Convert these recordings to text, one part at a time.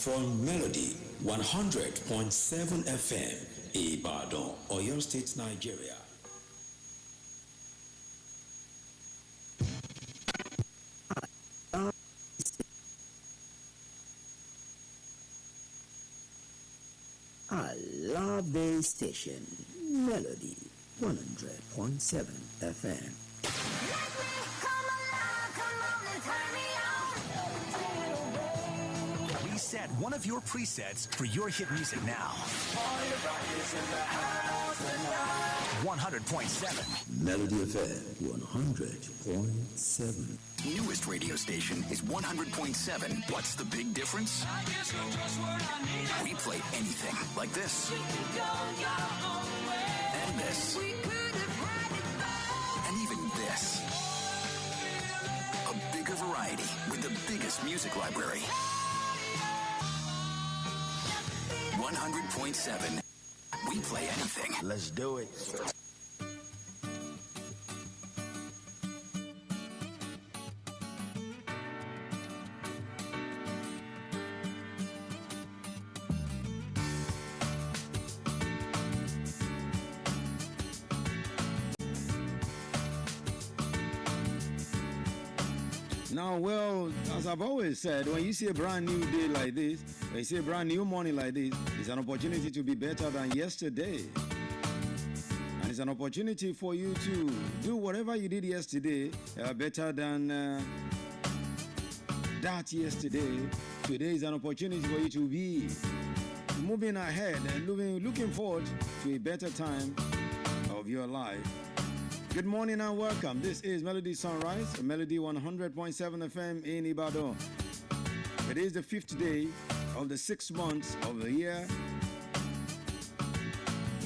from Melody 100.7 FM, Ibadan, Oyo State, Nigeria. I love this station, Melody 100.7 FM. Reset one of your presets for your hit music now. 100.7 Melody FM 100.7. Newest radio station is 100.7. What's the big difference? We play anything like this. And this. And even this. A bigger variety with the biggest music library. 100.7. We play anything. Let's do it. Now, well, as I've always said, when you see a brand new day like this, when you see a brand new morning like this, it's an opportunity to be better than yesterday. And it's an opportunity for you to do whatever you did yesterday better than that yesterday. Today is an opportunity for you to be moving ahead and looking forward to a better time of your life. Good morning and welcome. This is Melody Sunrise, Melody 100.7 FM in Ibadan. It is the 5th day of the 6 months of the year.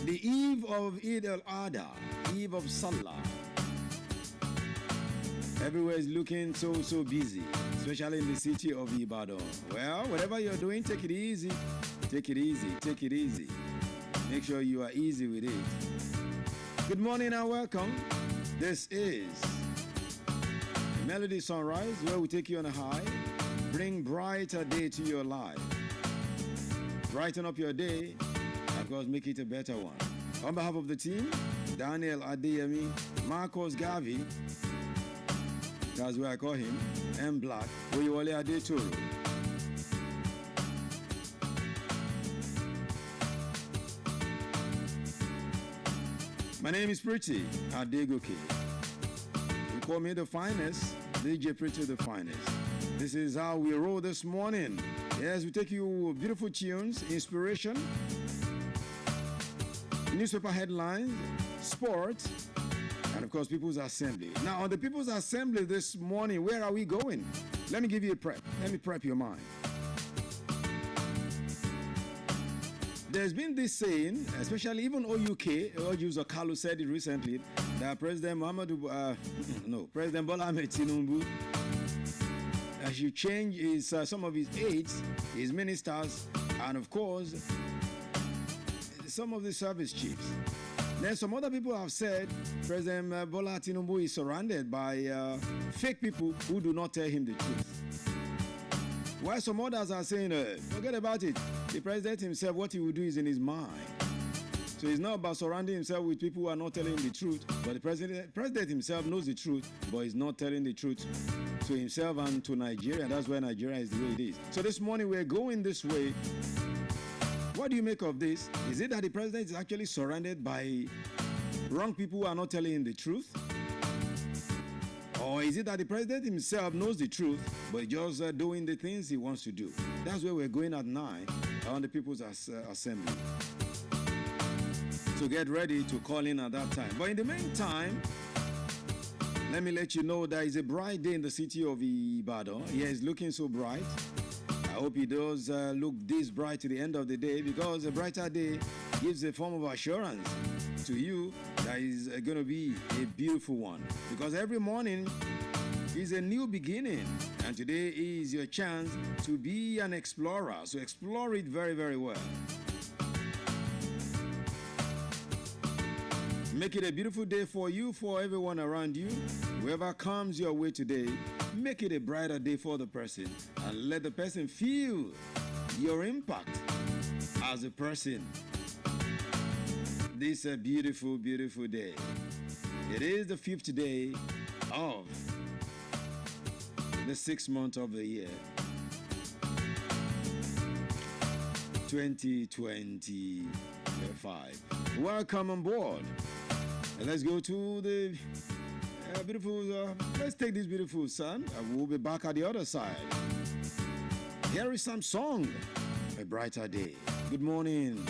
The eve of Eid al-Adha, eve of Salah. Everywhere is looking so busy, especially in the city of Ibadan. Well, whatever you're doing, take it easy. Take it easy. Take it easy. Make sure you are easy with it. Good morning and welcome. This is Melody Sunrise, where we take you on a high, bring brighter day to your life, brighten up your day, and of course make it a better one. On behalf of the team, Daniel Adeyemi, Marcos Gavi, that's where I call him, M Black, Oyewole Adetoro. My name is Pretty Adegoke. You call me the finest, DJ Pretty the finest. This is how we roll this morning. Yes, we take you beautiful tunes, inspiration, newspaper headlines, sports, and of course People's Assembly. Now on the People's Assembly this morning, where are we going? Let me give you a prep. Let me prep your mind. There's been this saying, especially even OUK, Ojuzo Kalu said it recently, that President President Bola Ahmed Tinubu should change some of his aides, his ministers, and of course, some of the service chiefs. Then some other people have said President Bola Tinubu is surrounded by fake people who do not tell him the truth. While some others are saying, forget about it. The president himself, what he will do is in his mind. So it's not about surrounding himself with people who are not telling the truth. But the president himself knows the truth, but he's not telling the truth to himself and to Nigeria. That's why Nigeria is the way it is. So this morning we're going this way. What do you make of this? Is it that the president is actually surrounded by wrong people who are not telling him the truth? Or is it that the president himself knows the truth, but just doing the things he wants to do? That's where we're going at 9 on the People's Assembly. So get ready to call in at that time. But in the meantime, let me let you know there is a bright day in the city of Ibadan. Yeah, it's looking so bright. I hope it does look this bright to the end of the day, because a brighter day gives a form of assurance to you that is going to be a beautiful one. Because every morning is a new beginning, and today is your chance to be an explorer. So explore it very, very well. Make it a beautiful day for you, for everyone around you. Whoever comes your way today, make it a brighter day for the person and let the person feel your impact as a person. This is a beautiful, beautiful day. It is the 5th day of the 6th month of the year, 2025. Welcome on board. And let's go to the beautiful, let's take this beautiful sun and we'll be back at the other side. Here is some song, A Brighter Day. Good morning.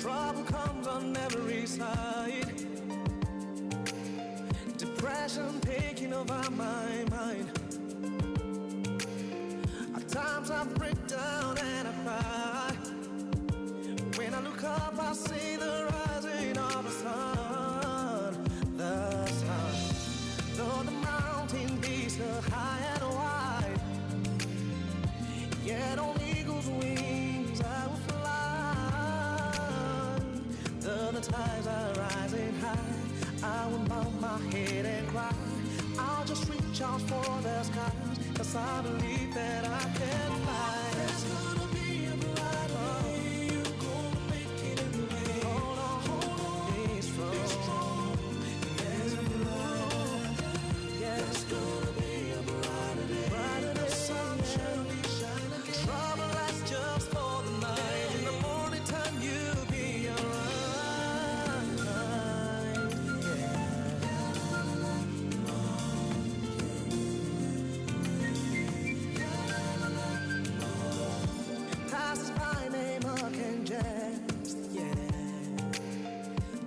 Trouble comes on every side. Depression taking over my mind. At times I break down and I cry. When I look up, I see the rising of the sun. The sun, though the mountain be so high and wide, yet on eagle's wings I will fly. Though the tides are rising high, I will bow my head and cry. I'll just reach out for the skies, 'cause I believe that I can fly. There's gonna be a brighter day. You're gonna make it anyway. Hold on, be strong. There's a brighter day. Yeah, there's gonna be a brighter day. The sun surely shine again. Trouble lasts just for the night. In the morning time you'll be alright. Passes by may mock and jest, yeah.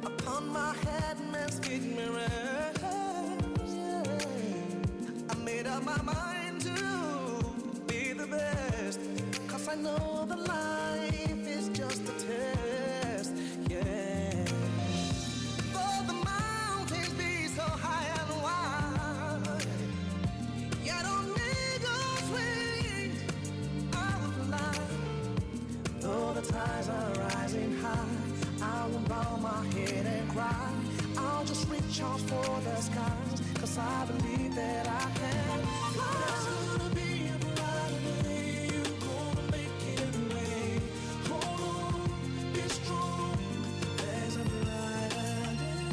Upon my head men speak me rest, yeah. I made up my mind to be the best, 'cause I know that life is just a test, yeah. Though the mountains be so high and wide, yet on eagle's wings I will fly. Though the tides are rising high, I will bow my head and cry. I'll just reach out for the skies, 'cause I believe that I can fly. There's gonna be a brighter day. You're gonna make it anyway. Hold on, be strong. There's a brighter day.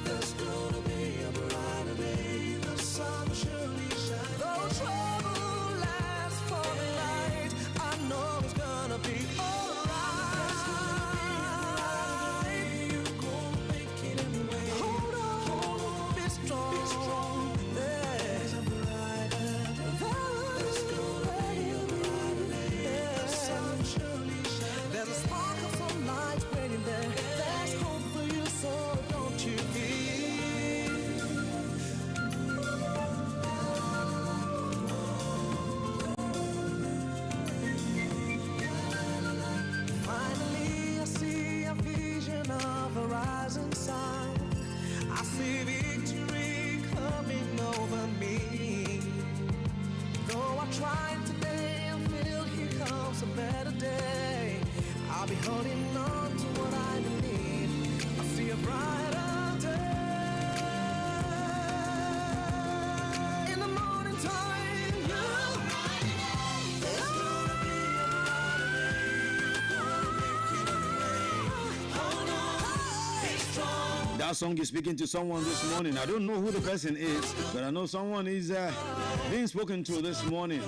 There's gonna be a brighter day. The sun surely shines. Though trouble lasts for the night, I know it's gonna be alright. You're gonna make it anyway. Hold on, be strong. There's a brighter day. There's gonna be a brighter day. The sun surely shines. There's a spark of sunlight waiting there. There's hope for you, so don't you fear. Finally, I see a vision of a rising sun. I see victory coming over me. Though I tried today, I feel here comes a better day. I'll be holding on to what I believe. I see a brighter day. In the morning time, there's gonna be a brighter day. You're gonna make it anyway. Hold on, be strong. That song is speaking to someone this morning. I don't know who the person is, but I know someone is being spoken to this morning.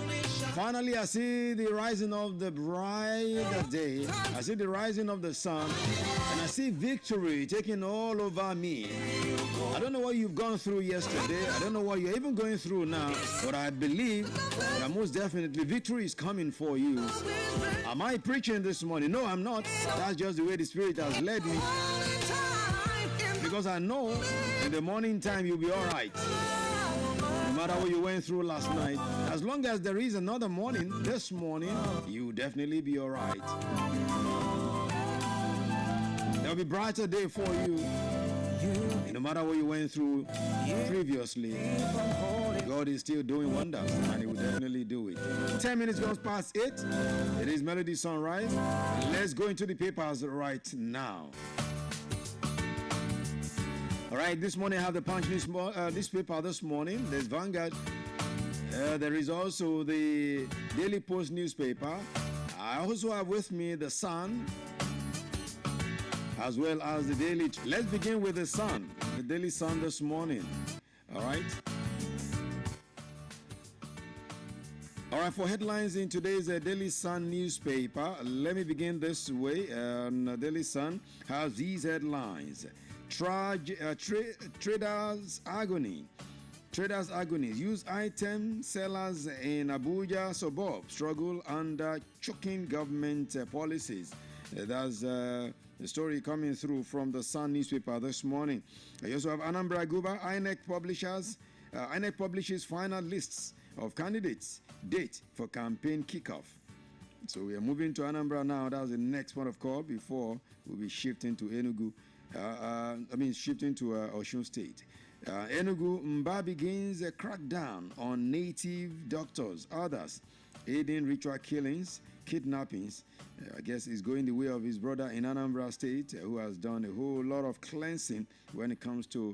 Finally, I see the rising of the bright day. I see the rising of the sun, and I see victory taking all over me. I don't know what you've gone through yesterday. I don't know what you're even going through now, but I believe that most definitely victory is coming for you. Am I preaching this morning? No, I'm not. That's just the way the Spirit has led me. Because I know in the morning time you'll be all right. No matter what you went through last night, as long as there is another morning, this morning, you'll definitely be all right. There'll be a brighter day for you. No matter what you went through previously, God is still doing wonders, and He will definitely do it. 10 minutes goes past 8. It is Melody Sunrise. Let's go into the papers right now. All right, this morning I have the Punch newspaper this morning. There's Vanguard. There is also the Daily Post newspaper. I also have with me the Sun, as well as the Daily. Let's begin with the Sun, the Daily Sun this morning. All right. All right, for headlines in today's Daily Sun newspaper, let me begin this way. Daily Sun has these headlines. Traders agony. Traders agony. Used item sellers in Abuja suburb struggle under choking government policies. That's the story coming through from the Sun newspaper this morning. I also have Anambra Guba. INEC publishes final lists of candidates. Date for campaign kickoff. So we are moving to Anambra now. That's the next point of call before we'll be shifting to Enugu. Shifting to Osun State. Enugu, Mba begins a crackdown on native doctors. Others aiding ritual killings, kidnappings. I guess he's going the way of his brother in Anambra State, who has done a whole lot of cleansing when it comes to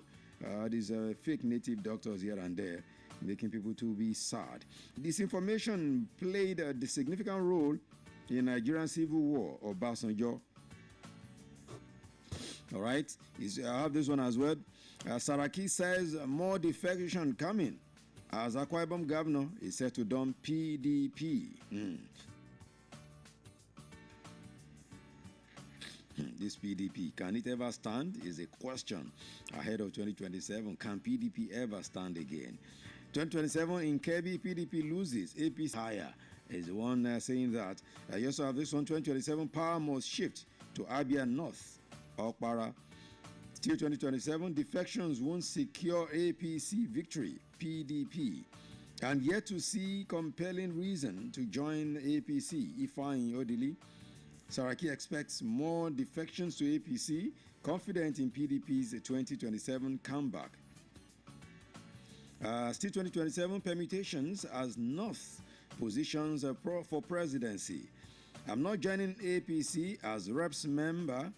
these fake native doctors here and there, making people to be sad. This information played a significant role in Nigerian civil war, Obasanjo. All right, I have this one as well. Saraki says more defection coming as Akwa Ibom governor is set to dump PDP. This PDP, can it ever stand? Is a question ahead of 2027. Can PDP ever stand again? 2027 in Kebbi, PDP loses. APC higher is the one saying that. You also have this one. 2027 power must shift to Abia North. Okpara. Still 2027, defections won't secure APC victory, PDP. And yet to see compelling reason to join APC, Ifeanyi Odili. Saraki expects more defections to APC, confident in PDP's 2027 comeback. Still 2027, permutations as North positions for presidency. I'm not joining APC as reps member,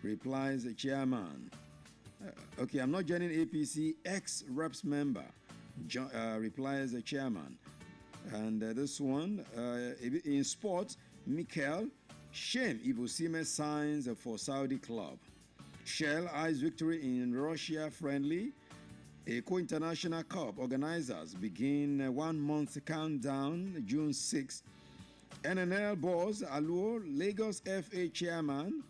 replies the chairman. I'm not joining APC, ex-reps member, replies the chairman. And this one, in sports, Mikel, shame if Osimhen signs for Saudi club. Shell eyes victory in Russia friendly. Eco International Cup organizers begin a 1 month countdown, June 6. NNL boss allure Lagos FA chairman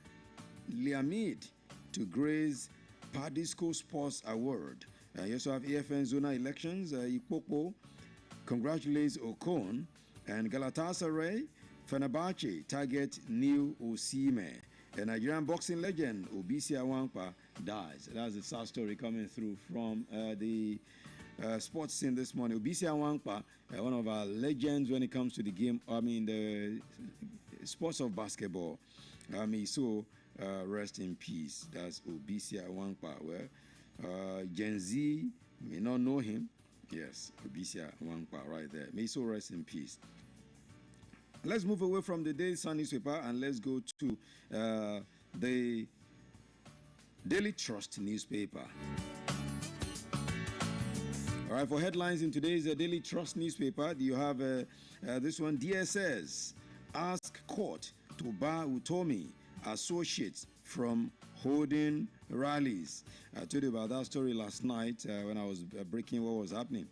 Liamid to grace Padisco Sports Award. You also have AFN zonal elections. Ikpopo congratulates Ocon, and Galatasaray, Fenerbahce target new Osimhen. A Nigerian boxing legend Obisi Awankpa dies. That's the sad story coming through from the sports scene this morning. Obisi Awankpa, one of our legends when it comes to the game. The sports of basketball. Rest in peace. That's Obisi Awankpa. Well, Gen Z may not know him. Yes, Obisi Awankpa right there. May so rest in peace. Let's move away from the Daily Sun newspaper and let's go to the Daily Trust newspaper. All right, for headlines in today's Daily Trust newspaper, you have this one. DSS ask court to bar Utomi associates from holding rallies. I told you about that story last night when I was breaking what was happening.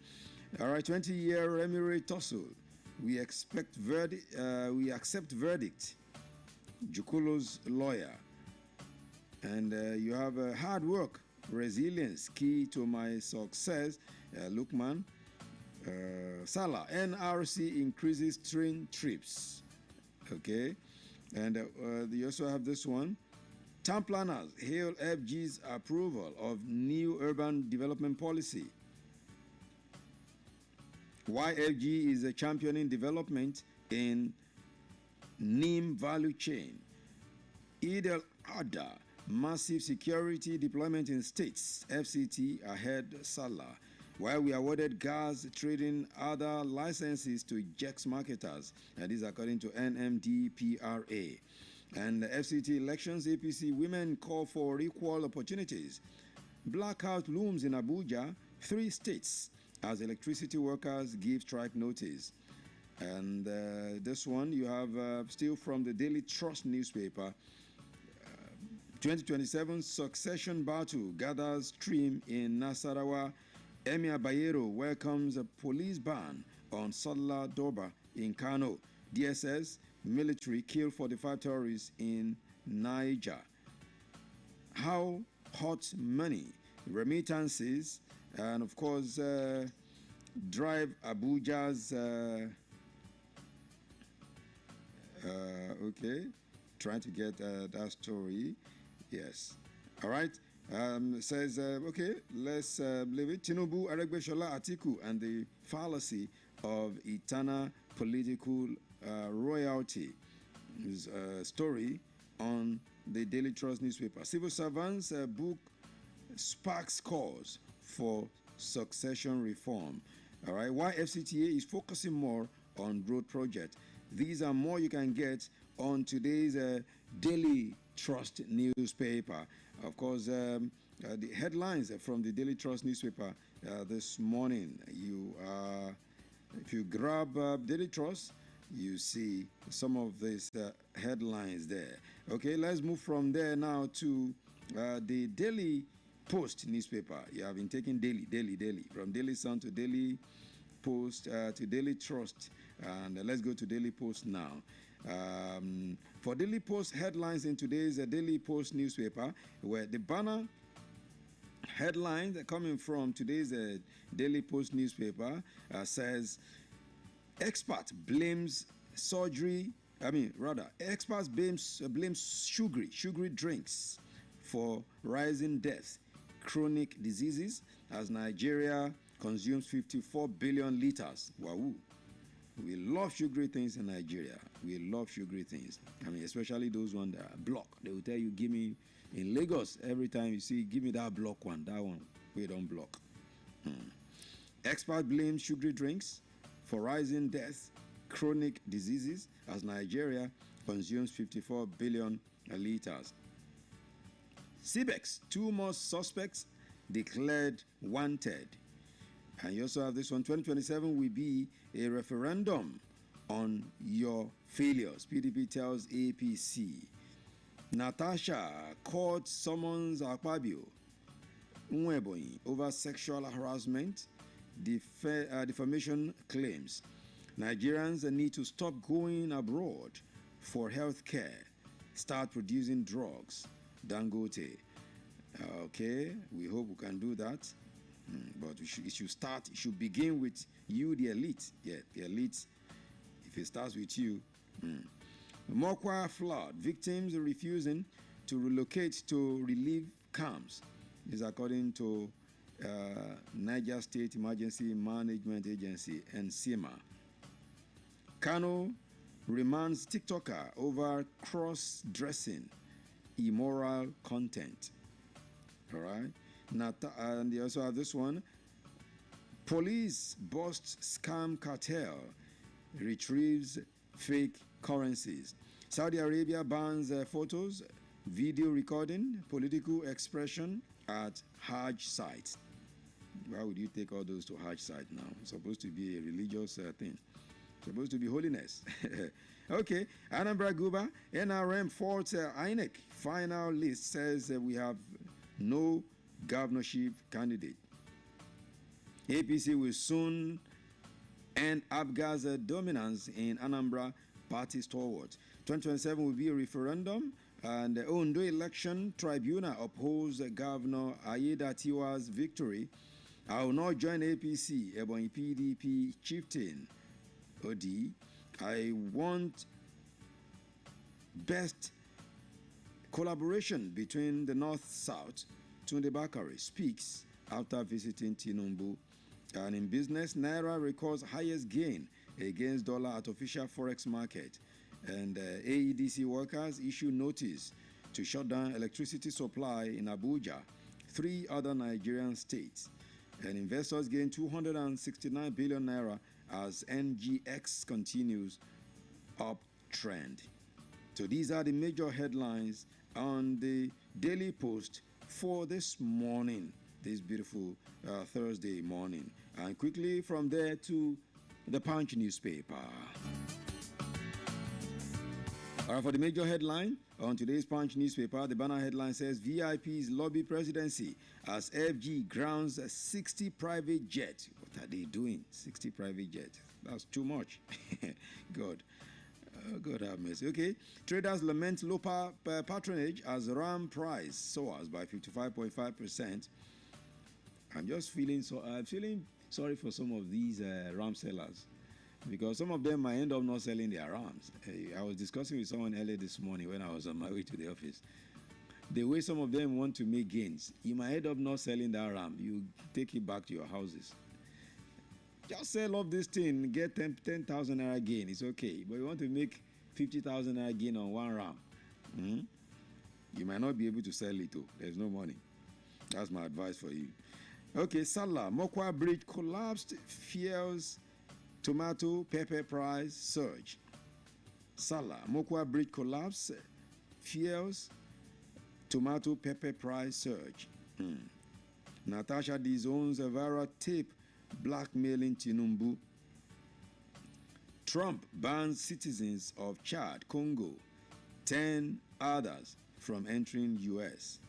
All right, 20-year Emirate tussle. We accept verdict. Jukulo's lawyer. And you have hard work, resilience, key to my success. Lukman. Salah, NRC increases train trips. Okay. And you also have this one. Town planners hail FG's approval of new urban development policy. Why FG is championing development in NIM value chain. Eid al-Adha, massive security deployment in states. FCT ahead Salah. While we awarded gas trading other licenses to JEX marketers, and this according to NMDPRA. And the FCT elections, APC women call for equal opportunities. Blackout looms in Abuja, 3 states, as electricity workers give strike notice. And this one you have still from the Daily Trust newspaper. 2027 succession battle gathers stream in Nasarawa. Emir Bayero welcomes a police ban on Sadla Doba in Kano. DSS military kill 45 terrorists in Niger. How hot money, remittances, and of course drive Abuja's okay, trying to get that story. Yes, all right. Says okay, let's leave it. Tinubu, Aregbesola, Atiku, and the fallacy of eternal political royalty. Is a story on the Daily Trust newspaper. Civil servants book sparks cause for succession reform. All right, why FCTA is focusing more on road project. These are more you can get on today's Daily Trust newspaper. Of course, the headlines from the Daily Trust newspaper this morning. If you grab Daily Trust, you see some of these headlines there. Okay, let's move from there now to the Daily Post newspaper. You have been taking daily, from Daily Sun to Daily Post to Daily Trust, and let's go to Daily Post now. For Daily Post headlines in today's Daily Post newspaper, where the banner headlines coming from today's Daily Post newspaper says, expert blames surgery. Experts blame sugary drinks for rising deaths, chronic diseases as Nigeria consumes 54 billion liters. Wow. We love sugary things in Nigeria. We love sugary things. Especially those ones that are block. They will tell you, give me, in Lagos, every time you see, give me that block one. That one, we don't block. Expert blames sugary drinks for rising deaths, chronic diseases, as Nigeria consumes 54 billion liters. CBEX, 2 more suspects declared wanted. And you also have this one, 2027 will be a referendum on your failures. PDP tells APC. Natasha court summons Akpabio Nwebonyi over sexual harassment, defamation claims. Nigerians need to stop going abroad for health care. Start producing drugs. Dangote. Okay, we hope we can do that. But it should begin with you, the elite. Yeah, the elite. If it starts with you. Mokwa flood. Victims refusing to relocate to relief camps. This is according to Niger State Emergency Management Agency, NCEMA. Kano remands TikToker over cross-dressing, immoral content. All right. And you also have this one. Police busts scam cartel, retrieves fake currencies. Saudi Arabia bans photos, video recording, political expression at Hajj sites. Why would you take all those to Hajj site now? It's supposed to be a religious thing. It's supposed to be holiness. Okay. Anambra Guba, NRM faults INEC. Final list says we have no governorship candidate. APC will soon end Abga's dominance in Anambra party stalwart. 2027 will be a referendum, and the Ondo election tribunal upholds Governor Ayedatiwa's victory. I will not join APC, Ebonyi PDP chieftain Odi. I want best collaboration between the North-South. Tunde Bakare speaks after visiting Tinubu. And in business, Naira records highest gain against dollar at official forex market. And AEDC workers issue notice to shut down electricity supply in Abuja, 3 other Nigerian states. And investors gain 269 billion naira as NGX continues uptrend. So these are the major headlines on the Daily Post for this morning, this beautiful Thursday morning. And quickly from there to the Punch newspaper. All right, for the major headline on today's Punch newspaper, the banner headline says VIPs lobby presidency as FG grounds 60 private jets. What are they doing? 60 private jets. That's too much. God. God have mercy. Okay. Traders lament low patronage as RAM price soars by 55.5%. I'm feeling sorry for some of these RAM sellers, because some of them might end up not selling their RAMs. I was discussing with someone earlier this morning when I was on my way to the office. The way some of them want to make gains, you might end up not selling that RAM. You take it back to your houses. Just sell off this thing, get 10,000 naira gain. It's okay. But you want to make 50,000 naira gain on one RAM. You might not be able to sell it, though. There's no money. That's my advice for you. Okay, Salah. Mokwa Bridge collapsed, fuels tomato pepper price surge. Salah. Mokwa Bridge collapse, fuels tomato pepper price surge. Natasha disowns a viral tape blackmailing Tinubu. Trump bans citizens of Chad, Congo, 10 others from entering U.S.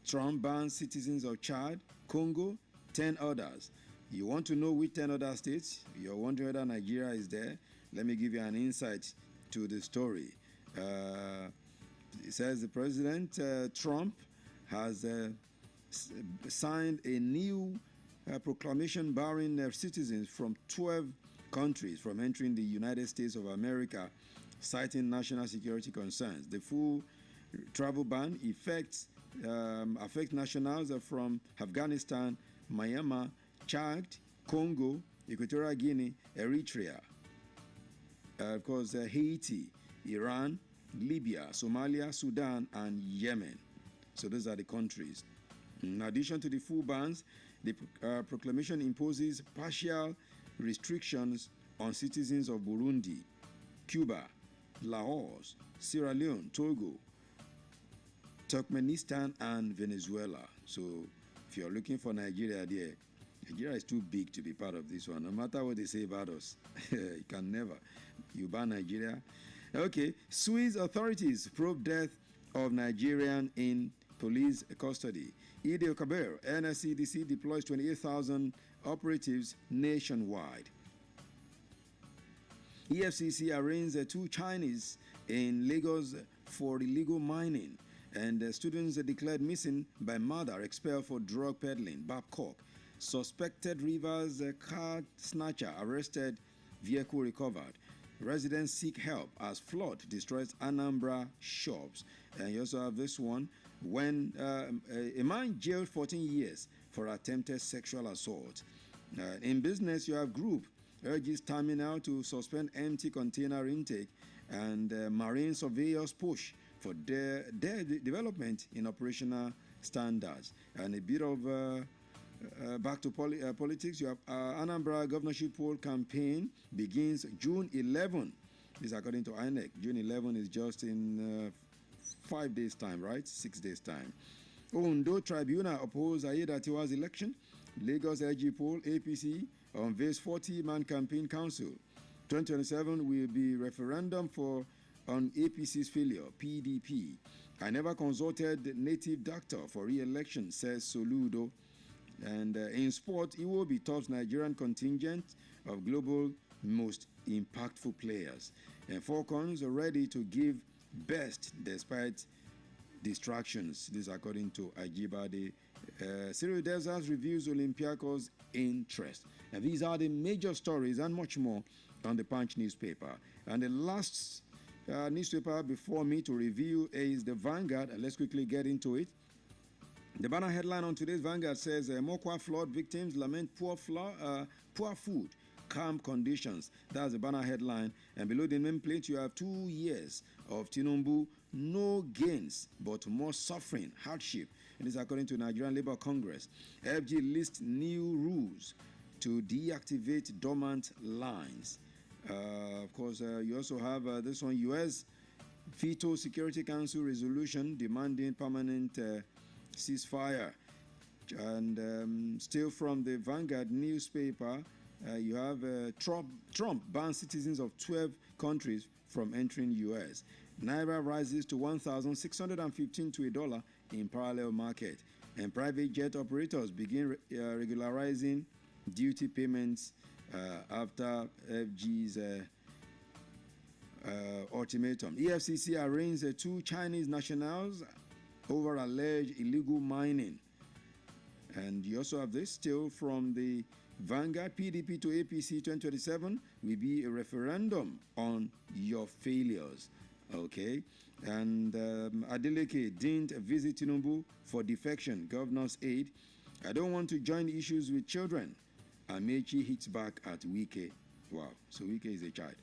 Trump bans citizens of Chad, Congo, 10 others. You want to know which 10 other states? You're wondering whether Nigeria is there? Let me give you an insight to the story. It says the President Trump has signed a new proclamation barring citizens from 12 countries from entering the United States of America, citing national security concerns. The full travel ban affects nationals from Afghanistan, Myanmar, Chad, Congo, Equatorial Guinea, Eritrea, of course, Haiti, Iran, Libya, Somalia, Sudan, and Yemen. So those are the countries. In addition to the full bans, the proclamation imposes partial restrictions on citizens of Burundi, Cuba, Laos, Sierra Leone, Togo, Turkmenistan, and Venezuela. So if you're looking for Nigeria there, Nigeria is too big to be part of this one. No matter what they say about us, you can never. You ban Nigeria. Okay, Swiss authorities probe death of Nigerian in police custody. Idil Kabir, NSCDC deploys 28,000 operatives nationwide. EFCC arraigns 2 Chinese in Lagos for illegal mining. And students declared missing by mother expelled for drug peddling. Babcock. Suspected Rivers car snatcher arrested, vehicle recovered. Residents seek help as flood destroys Anambra shops. And you also have this one, when a man jailed 14 years for attempted sexual assault. In business, you have group urges terminal to suspend empty container intake, and marine surveyors push for their development in operational standards. And a bit of back to politics. You have Anambra governorship poll campaign begins June 11. This is according to INEC. June 11 is just in 5 days' time, right? 6 days' time. Ondo Tribunal opposed Ayedatiwa's election. Lagos LG poll, APC unveils 40-man campaign council. 2027 will be referendum on APC's failure, PDP. I never consulted the native doctor for re-election, says Soludo. And in sport, Iwobi tops Nigerian contingent of global most impactful players. And Falcons are ready to give best despite distractions. This according to Ajibade. Cyril Desas reviews Olympiacos' interest. And these are the major stories and much more on the Punch newspaper. And the last newspaper before me to review is the Vanguard. Let's quickly get into it. The banner headline on today's Vanguard says, Mokwa flood victims lament poor food, calm conditions. That's the banner headline. And below the nameplate, you have 2 years of Tinubu, no gains, but more suffering, hardship. It is according to Nigerian Labour Congress. FG lists new rules to deactivate dormant lines. Of course, you also have this one, U.S. veto Security Council resolution demanding permanent ceasefire. And still from the Vanguard newspaper, you have Trump bans citizens of 12 countries from entering U.S. Naira rises to 1,615 to $1 in parallel market. And private jet operators begin regularizing duty payments after FG's ultimatum. EFCC arraigns 2 Chinese nationals over alleged illegal mining. And you also have this still from the Vanguard. PDP to APC 2027 will be a referendum on your failures. Okay. And Adeleke didn't visit Tinubu for defection, governor's aid. I don't want to join issues with children. Amechi hits back at Wike. Wow. So Wike is a child.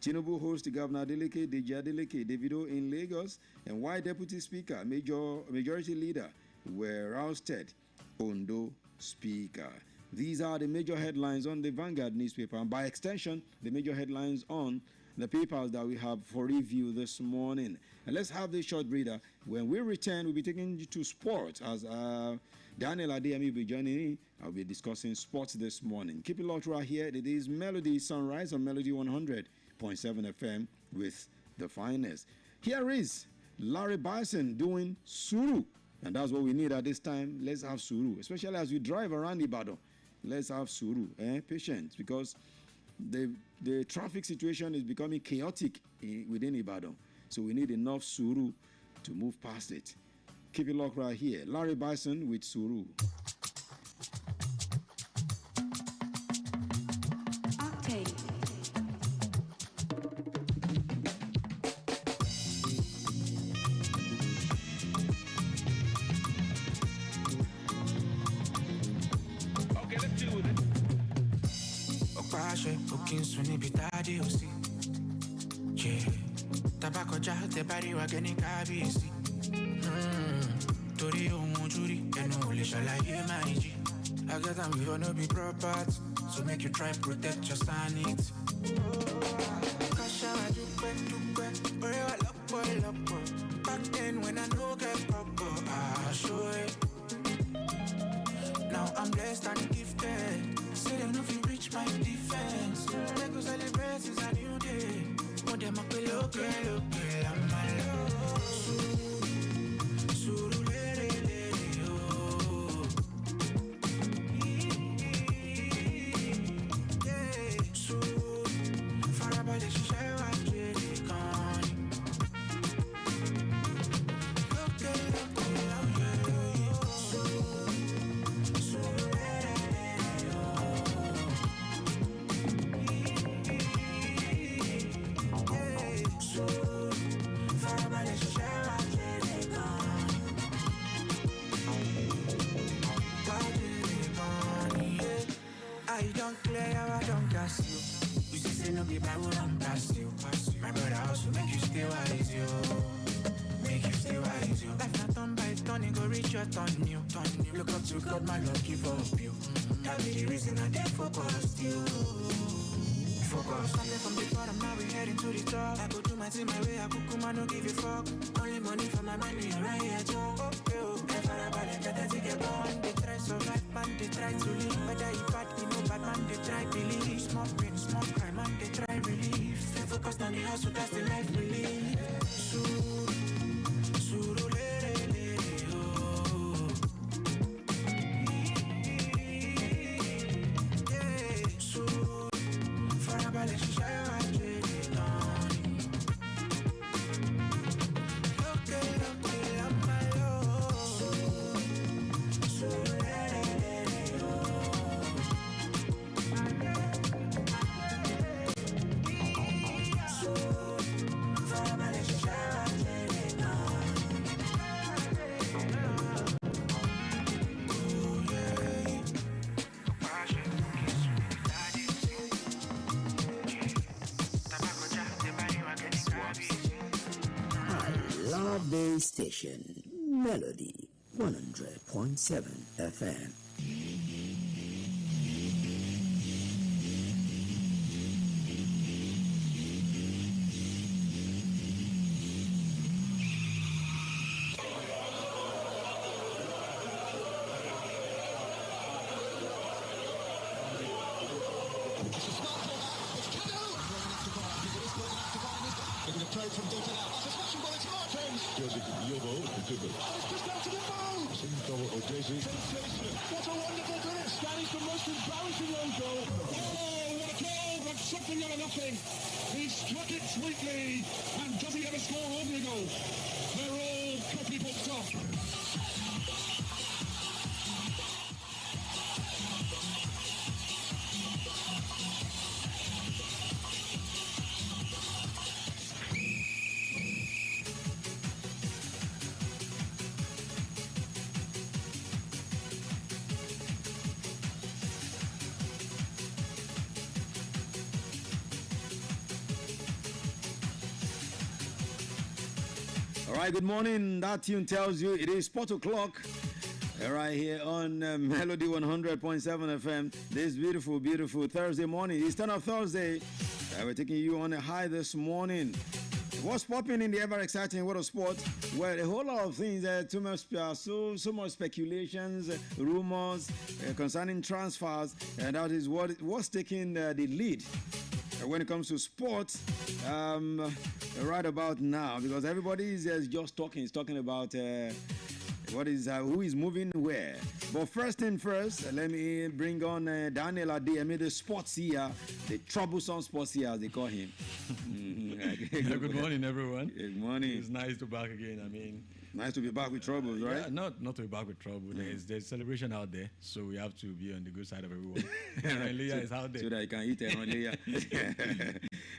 Tinubu hosts Governor Adeleke, Deji Adeleke, Davido in Lagos, and why Deputy Speaker, Majority Leader were ousted, Ondo Speaker. These are the major headlines on the Vanguard newspaper, and by extension, the major headlines on the papers that we have for review this morning. And let's have this short breather. When we return, we'll be taking you to sports as Daniel Adeyemi will be joining me. I'll be discussing sports this morning. Keep it locked right here. It is Melody Sunrise on Melody 100.7 FM with the finest. Here is Larry Bison doing Suru. And that's what we need at this time. Let's have Suru, especially as we drive around Ibadan. Let's have Suru, patience, because the traffic situation is becoming chaotic within Ibadan. So we need enough Suru to move past it. Keep it locked right here. Larry Bison with Suru. Body wa gani kabisi Tori umujuri Enu ule shalaye maiji I get them before no be proper So make you try protect your sanity Kasha dupe Ore wa lopo Back then when I no get proper I show it Now I'm blessed and gifted Say them no fit reach my defense They go celebrate since a new day More them up look I'm my love Suru lere oh yeah Suru Farabale shisha wa jere kani Look Suru lere oh Farabale shisha wa jere kani I don't clear, I don't gas you. You see, say no be bad, we don't pass you. My brother also make you stay wise, yo. Make you stay wise, yo. Life not done by turn, it go reach your turn new. Look up to God, my love, give up you. That be the reason I did focus you. Focus. Started from the bottom, now we heading to the top. I go do my thing my way, I cook, I don't give a fuck. Only money for my money, right here, Joe. Okay, never about it, better to get born. They try survive, man, they try to live. Whether you bad, you know bad, man, they try believe. Small pain, small crime, man, they try relief. Stay focused on the hustle, that's the life we live. love the station. Melody 100.7 FM. What a wonderful finish! That is the most embarrassing own goal. Oh, what a goal! But something out of nothing. He struck it sweetly, and does he ever score over a goal? They're all copybooked off. All right, good morning. That tune tells you it is 4 o'clock right here on Melody 100.7 FM. This beautiful, beautiful Thursday morning. It's 10 of Thursday. We're taking you on a high this morning. What's popping in the ever exciting world of sport? Well, a whole lot of things. Too much, so much speculations, rumors concerning transfers, and that is what's taking the lead when it comes to sports. Right about now, because everybody is just talking about who is moving where. But first thing first, let me bring on Daniel Adeyemi, the sports here, the troublesome sports here as they call him. Good morning, everyone. Good morning. It's nice to be back again. I mean, nice to be back with troubles, right? Yeah, not to be back with trouble. There's celebration out there, so we have to be on the good side of everyone. Leah is out there, so that you can eat Leah.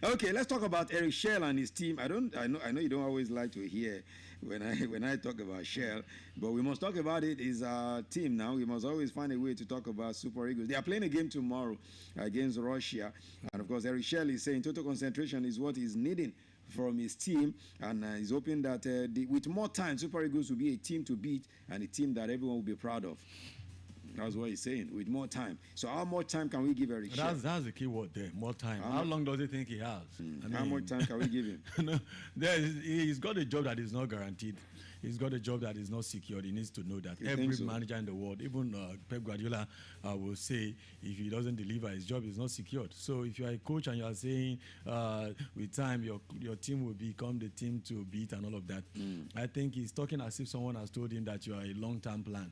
Okay, let's talk about Eric Shell and his team. I know you don't always like to hear when I talk about Shell, but we must talk about it. Is our team now. We must always find a way to talk about Super Eagles. They are playing a game tomorrow against Russia, and of course Eric Shell is saying total concentration is what he's needing from his team, and he's hoping that with more time, Super Eagles will be a team to beat and a team that everyone will be proud of. That's what he's saying, with more time. So how much time can we give Eric Shell? That's the key word there, more time. How long does he think he has? How much time can we give him? He's got a job that is not guaranteed. He's got a job that is not secured. He needs to know that. Every manager in the world, even Pep Guardiola, will say if he doesn't deliver, his job is not secured. So if you are a coach and you are saying with time your team will become the team to beat and all of that, I think he's talking as if someone has told him that you are a long-term plan.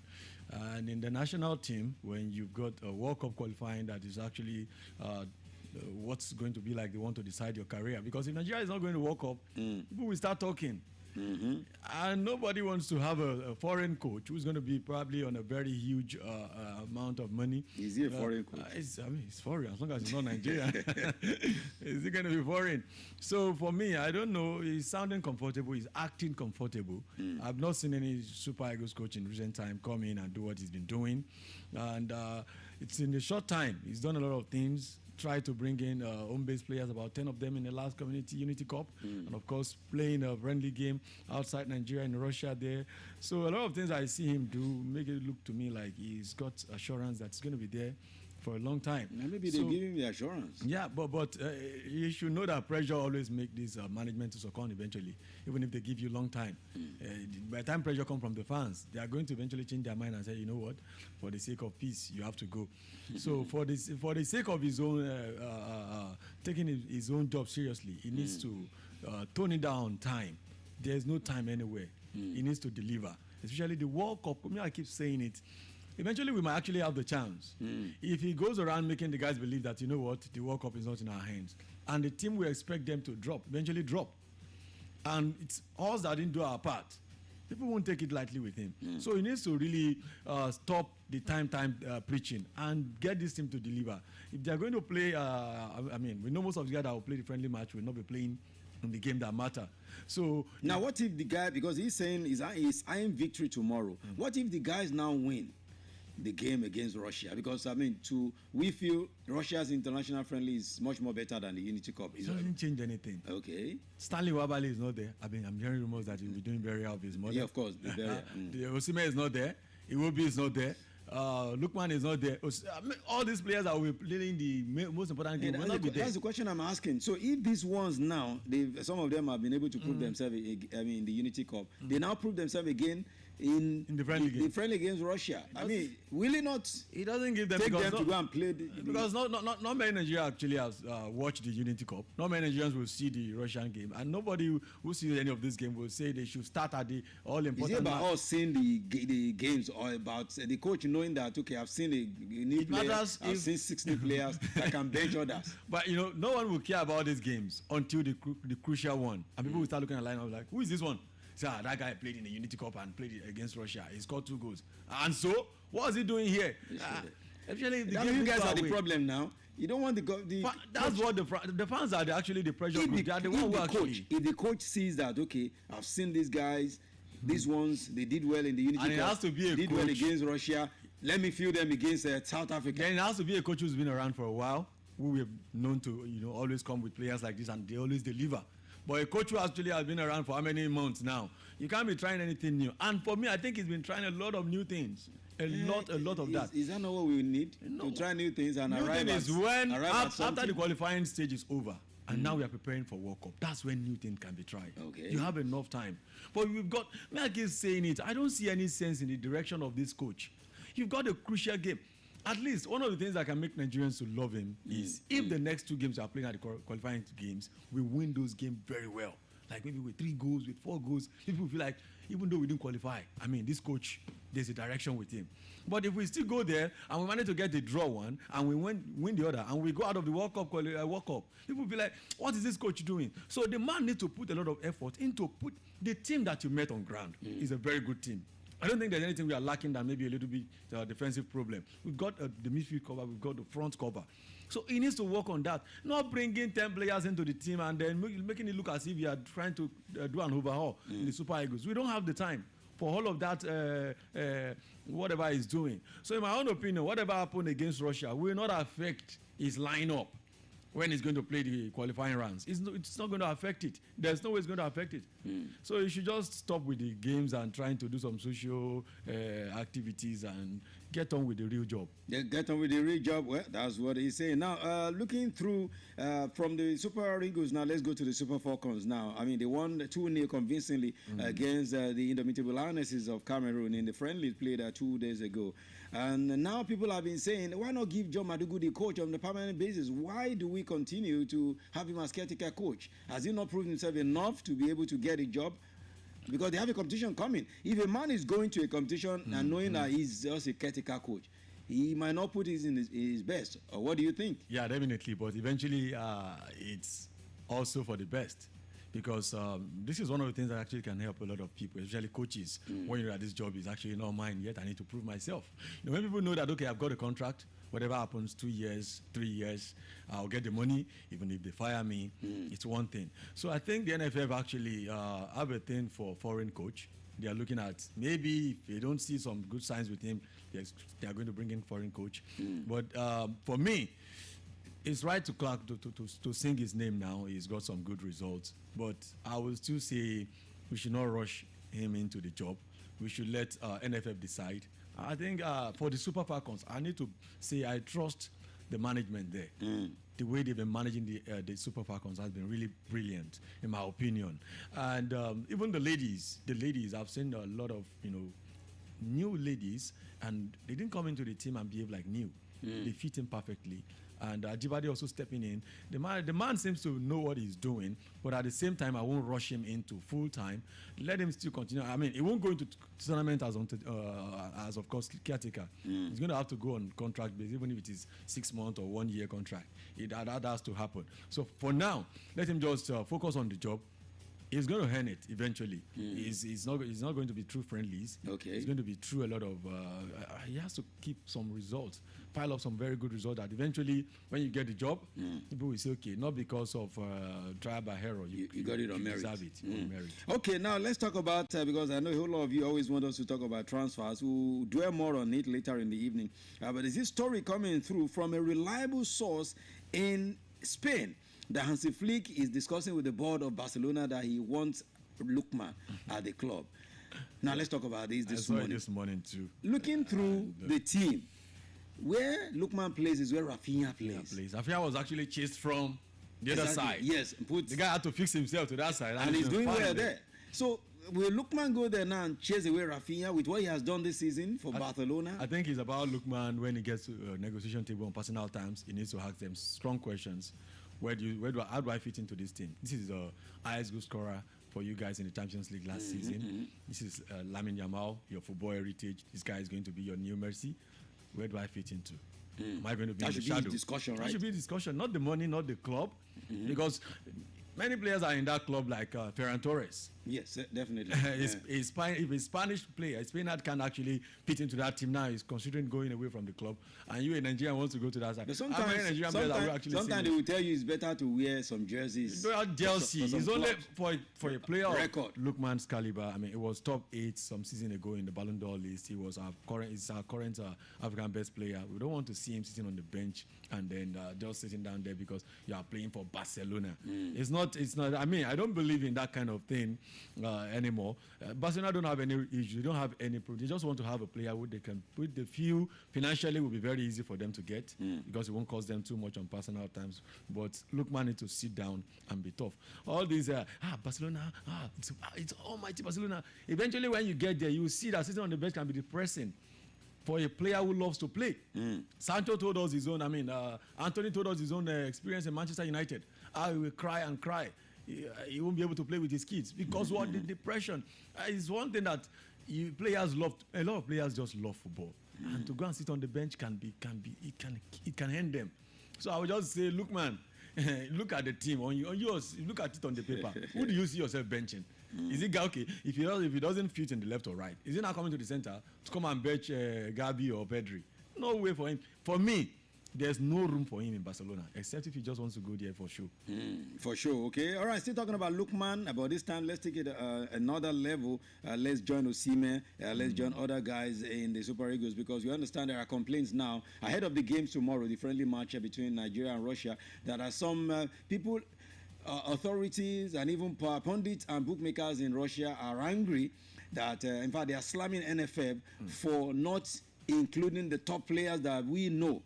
And in the national team, when you've got a World Cup qualifying that is actually what's going to be like, they want to decide your career. Because if Nigeria is not going to World Cup, people will start talking. Mm-hmm. And nobody wants to have a foreign coach who's going to be probably on a very huge amount of money. Is he a foreign coach? He's foreign, as long as he's not Nigerian. Is he going to be foreign? So for me, I don't know. He's sounding comfortable. He's acting comfortable. I've not seen any Super Eagles coach in recent time come in and do what he's been doing. And it's in a short time. He's done a lot of things. Tried to bring in home-based players, about 10 of them in the last Community Unity Cup, and of course playing a friendly game outside Nigeria in Russia there. So a lot of things I see him do make it look to me like he's got assurance that it's going to be there for a long time. Now maybe they give him the assurance. Yeah, but you should know that pressure always make this management to succumb eventually, even if they give you long time. By the time pressure comes from the fans, they are going to eventually change their mind and say, you know what, for the sake of peace, you have to go. So for the sake of his own, taking his own job seriously, he needs to tone it down time. There's no time anywhere. He needs to deliver, especially the World Cup. I keep saying it. Eventually, we might actually have the chance. If he goes around making the guys believe that, you know what, the World Cup is not in our hands, and the team we expect them to eventually drop. And it's us that didn't do our part. People won't take it lightly with him. So he needs to really stop the time preaching and get this team to deliver. If they're going to play, we know most of the guys that will play the friendly match will not be playing in the game that matter. So now, what if the guy, because he's saying he's eyeing victory tomorrow, what if the guys now win? the game against Russia? Because I mean, we feel Russia's international friendly is much more better than the Unity Cup. It doesn't change anything. Okay. Stanley Wabali is not there. I'm hearing rumors that he'll be doing very well with his mother. Yeah, of course. The Osimhen is not there. Iwobi is not there. Lukman is not there. All these players that will be playing the most important game will not be there. That's the question I'm asking. So if these ones now, some of them have been able to prove themselves, in the Unity Cup, they now prove themselves again in the friendly game. The friendly against Russia. I mean, will it not? He doesn't give them take them to go and play because not many Nigerians actually have watched the Unity Cup. Not many Nigerians will see the Russian game, and nobody who sees any of this game will say they should start at the all important. Is it about us seeing the games, or about the coach knowing that I've seen the new players, I've seen 60 players that can bench others? But no one will care about these games until the crucial one, and people will start looking at the lineup like, who is this one? So that guy played in the Unity Cup and played against Russia. He scored 2 goals. And so, what is he doing here? Actually, you guys are the problem now. You don't want that's what the fans are actually the pressure group. They are the one who actually. If the coach sees that, okay, I've seen these guys, these ones, they did well in the Unity Cup. And it has to be a did coach. Well against Russia. Let me feel them against South Africa. Then it has to be a coach who's been around for a while, who we have known to, always come with players like this, and they always deliver. But a coach who actually has been around for how many months now? You can't be trying anything new. And for me, I think he's been trying a lot of new things. A lot of that. Is that not what we need? To try new things and arrive at something? New thing is when, after the qualifying stage is over, and now we are preparing for World Cup. That's when new things can be tried. Okay. You have enough time. But we've got, I keep saying it, I don't see any sense in the direction of this coach. You've got a crucial game. At least one of the things that can make Nigerians to love him is if the next 2 games we are playing at the qualifying games, we win those games very well. Like maybe with 3 goals, with 4 goals, people feel like even though we didn't qualify, this coach, there's a direction with him. But if we still go there and we manage to get the draw one and we win the other and we go out of the World Cup, people feel like, what is this coach doing? So the man needs to put a lot of effort into the team that you met on ground is a very good team. I don't think there's anything we are lacking than maybe a little bit defensive problem. We've got the midfield cover, we've got the front cover. So he needs to work on that. Not bringing 10 players into the team and then making it look as if you are trying to do an overhaul in the Super Eagles. We don't have the time for all of that, whatever he's doing. So in my own opinion, whatever happened against Russia will not affect his lineup when he's going to play the qualifying rounds. It's not going to affect it. There's no way it's going to affect it. So you should just stop with the games and trying to do some social activities and get on with the real job. Yeah, get on with the real job. Well, that's what he's saying. Now, looking through from the Super Eagles, now let's go to the Super Falcons now. They won 2-0 convincingly against the Indomitable Lionesses of Cameroon in the friendly played 2 days ago. And now people have been saying, why not give John Madugu the coach on a permanent basis? Why do we continue to have him as caretaker coach? Has he not proven himself enough to be able to get a job? Because they have a competition coming. If a man is going to a competition and knowing that he's just a caretaker coach, he might not put his in his best. Or what do you think? Yeah, definitely. But eventually, it's also for the best. Because this is one of the things that actually can help a lot of people, especially coaches. When you're at this job, is actually not mine yet. I need to prove myself. When people know that, okay, I've got a contract, whatever happens, 2 years, 3 years, I'll get the money, even if they fire me, it's one thing. So I think the NFF actually have a thing for foreign coach. They are looking at, maybe if they don't see some good signs with him, they are going to bring in foreign coach. But for me, it's right to Clark to sing his name now. He's got some good results. But I will still say we should not rush him into the job. We should let NFF decide. I think for the Super Falcons, I need to say I trust the management there. The way they've been managing the Super Falcons has been really brilliant, in my opinion. And even the ladies, I've seen a lot of new ladies, and they didn't come into the team and behave like new. They fit in perfectly. And Ajibade also stepping in. The man seems to know what he's doing, but at the same time, I won't rush him into full time. Let him still continue. He won't go into tournament as of course caretaker. He's going to have to go on contract base, even if it is 6 month or 1 year contract. That has to happen. So for now, let him just focus on the job. He's going to earn it eventually. He's not going to be true friendlies. Okay. He's going to be through a lot of. He has to keep some results, pile up some very good results. That eventually, when you get the job, people will say, okay, not because of trial by error. You got it on merit. Deserve it. On merit. Okay, now let's talk about because I know a whole lot of you always want us to talk about transfers. We'll dwell more on it later in the evening. But there's this story coming through from a reliable source in Spain that Hansi Flick is discussing with the board of Barcelona that he wants Lookman at the club. Now let's talk about this morning. This morning too. Looking through the team, where Lookman plays is where Rafinha plays. Rafinha was actually chased from the other side. Yes, the guy had to fix himself to that side, and he's doing well there. So will Lookman go there now and chase away Rafinha with what he has done this season for Barcelona? I think it's about Lookman. When he gets to a negotiation table on personal terms, he needs to ask them strong questions. How do I fit into this team? This is the highest goal scorer for you guys in the Champions League last season. This is Lamine Yamal, your football heritage. This guy is going to be your new Messi. Where do I fit into? Am I going to be in the shadow? That should be discussion, right? That should be discussion, not the money, not the club. Because many players are in that club like Ferran Torres. Yes, definitely. If a Spanish player, a Spaniard can actually fit into that team now, he's considering going away from the club, and you, a Nigerian, wants to go to that side. But sometimes they will tell you it's better to wear some jerseys. Jersey. It's only for a player record. Of Lookman's caliber. I mean, it was top 8 some season ago in the Ballon d'Or list. He was our current African best player. We don't want to see him sitting on the bench and then just sitting down there because you are playing for Barcelona. It's not. I mean, I don't believe in that kind of thing anymore. Barcelona don't have any issues. They don't have any problem. They just want to have a player who they can put the few financially will be very easy for them to get because it won't cost them too much on personal terms. But Lookman needs to sit down and be tough. All these Barcelona, it's almighty Barcelona. Eventually, when you get there, you will see that sitting on the bench can be depressing for a player who loves to play. Sancho told us his own. Anthony told us his own experience in Manchester United. He will cry and cry. He won't be able to play with his kids because what the depression is one thing that players love. A lot of players just love football, and to go and sit on the bench it can end them. So I would just say, look, man, look at the team on yours. Look at it on the paper. Who do you see yourself benching? Is it okay if he doesn't fit in the left or right? Is he not coming to the center to come and bench Gabi or Pedri? No way for him. For me, there's no room for him in Barcelona, except if he just wants to go there for sure. For sure, okay. All right, still talking about Lookman. About this time, let's take it another level. Let's join Osimhen. Let's join other guys in the Super Eagles because we understand there are complaints now ahead of the games tomorrow, the friendly match between Nigeria and Russia. There are some people, authorities, and even pundits and bookmakers in Russia are angry that, in fact, they are slamming NFF for not including the top players that we know.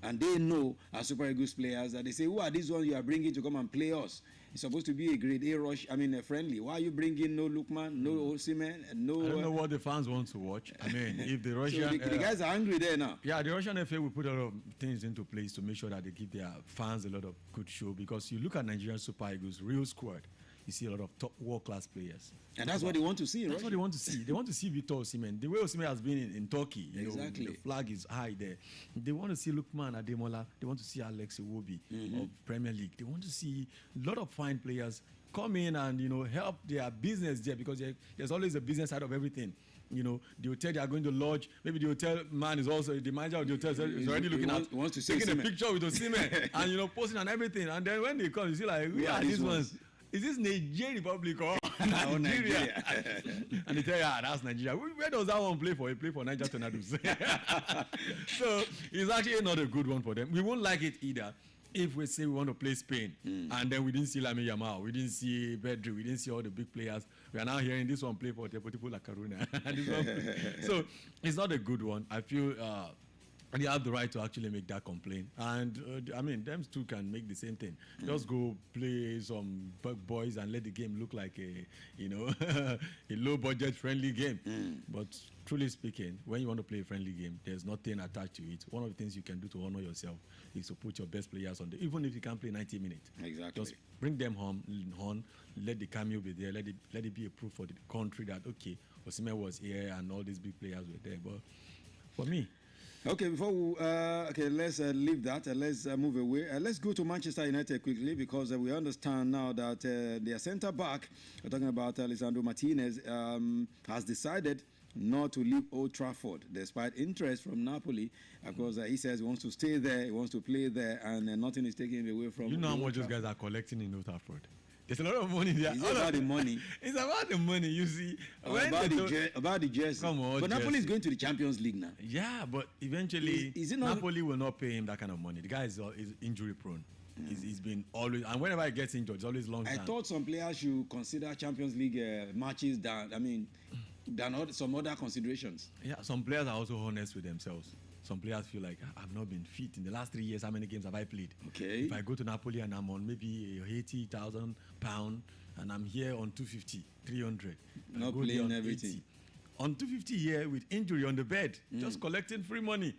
And they know as Super Eagles players that they say, who are these ones you are bringing to come and play us? It's supposed to be a grade A friendly. Why are you bringing no Lookman, no Osimhen, no... I don't know what the fans want to watch. I mean, if the Russian... So the guys are angry there now. Yeah, the Russian FA will put a lot of things into place to make sure that they give their fans a lot of good show because you look at Nigerian Super Eagles, real squad, you see a lot of top world-class players. And that's what they want to see, right? That's what they want to see. They want to see Victor Osimhen. The way Osimhen has been in Turkey, exactly. The flag is high there. They want to see Lookman Ademola. They want to see Alex Iwobi of Premier League. They want to see a lot of fine players come in and help their business there because there's always a business side of everything. The hotel they are going to lodge. Maybe the hotel man is also the manager of the hotel is already looking at wants to taking a picture with Osimhen and posting and everything. And then when they come, you see like, who are these ones? Is this Nigeria Republic or Nigeria? And they tell you, that's Nigeria. Where does that one play for? He play for Niger Tornadoes. So it's actually not a good one for them. We won't like it either if we say we want to play Spain and then we didn't see Lamine Yamal, we didn't see Pedri, we didn't see all the big players. We are now hearing this one play for Deportivo La Coruna. So it's not a good one. I feel they have the right to actually make that complaint. And, them two can make the same thing. Just go play some boys and let the game look like a low-budget friendly game. But truly speaking, when you want to play a friendly game, there's nothing attached to it. One of the things you can do to honor yourself is to put your best players on even if you can't play 90 minutes. Exactly. Just bring them home, let the cameo be there, let it be a proof for the country that, okay, Osimhen was here and all these big players were there. But for me, Okay, before we, let's leave that. Let's move away. Let's go to Manchester United quickly because we understand now that their centre back, we're talking about Lisandro Martinez, has decided not to leave Old Trafford despite interest from Napoli because he says he wants to stay there, he wants to play there, and nothing is taken away from him. You know how much those guys are collecting in Old Trafford? There's a lot of money there. It's about the money. It's about the money, you see. About the jersey. Come on, but jersey. Napoli is going to the Champions League now. Yeah, but eventually, is it not, Napoli will not pay him that kind of money. The guy is injury prone. He's been always, and whenever he gets injured, it's always long time. I thought some players should consider Champions League matches than some other considerations. Yeah, some players are also honest with themselves. Some players feel like, I've not been fit in the last 3 years. How many games have I played? Okay. If I go to Napoli and I'm on maybe £80,000 and I'm here on 250, 300, not playing everything. 80. On 250 here with injury on the bed, just collecting free money.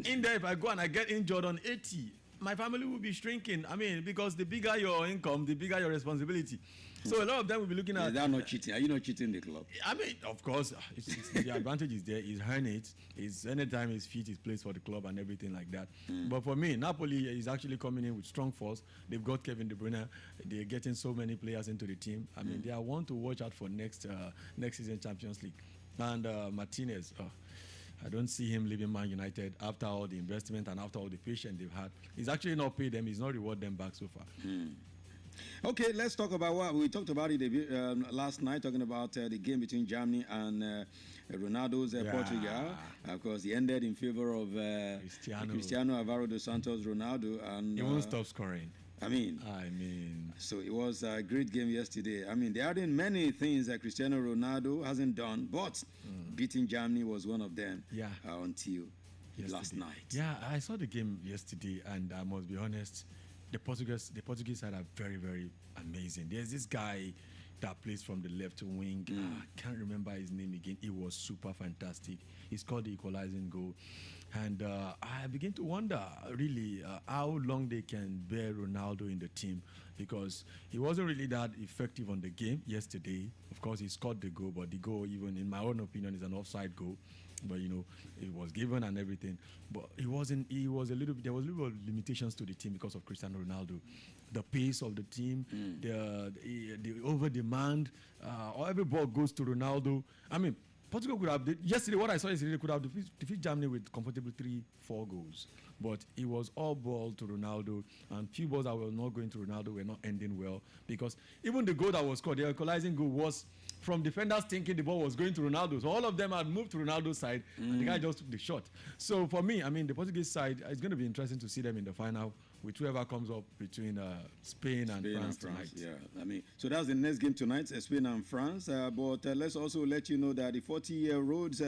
In there, if I go and I get injured on 80, my family will be shrinking. I mean, because the bigger your income, the bigger your responsibility. So a lot of them will be looking at... They're not cheating. Are you not cheating the club? I mean, of course, the advantage is there. He's earned it. Anytime he's fit, he plays for the club and everything like that. But for me, Napoli is actually coming in with strong force. They've got Kevin De Bruyne. They're getting so many players into the team. I mean, they are one to watch out for next season Champions League. And Martinez... I don't see him leaving Man United after all the investment and after all the patience they've had. He's actually not paid them. He's not rewarded them back so far. Okay, let's talk about what we talked about it last night, talking about the game between Germany and Ronaldo's Portugal. Of course, he ended in favor of Cristiano Alvaro dos Santos Ronaldo. And he won't stop scoring. I mean, so it was a great game yesterday. I mean, there are many things that Cristiano Ronaldo hasn't done, but beating Germany was one of them. Yeah. Until last night. Yeah, I saw the game yesterday, and I must be honest, the Portuguese side are very, very amazing. There's this guy that plays from the left wing. I can't remember his name again. It was super fantastic. He scored the equalizing goal. And I begin to wonder, really, how long they can bear Ronaldo in the team, because he wasn't really that effective on the game yesterday. Of course, he scored the goal, but the goal, even in my own opinion, is an offside goal. But it was given and everything. But there was a little bit of limitations to the team because of Cristiano Ronaldo. The pace of the team, the over demand, every ball goes to Ronaldo. I mean, Portugal could have, yesterday, what I saw yesterday, could have defeated Germany with comfortable 3-4 goals. But it was all ball to Ronaldo, and few balls that were not going to Ronaldo were not ending well, because even the goal that was scored, the equalizing goal, was from defenders thinking the ball was going to Ronaldo. So all of them had moved to Ronaldo's side, and the guy just took the shot. So for me, I mean, the Portuguese side, it's going to be interesting to see them in the final with whoever comes up between Spain and France tonight. Yeah, I mean, so that's the next game tonight, Spain and France. But let's also let you know that the 40-year-old's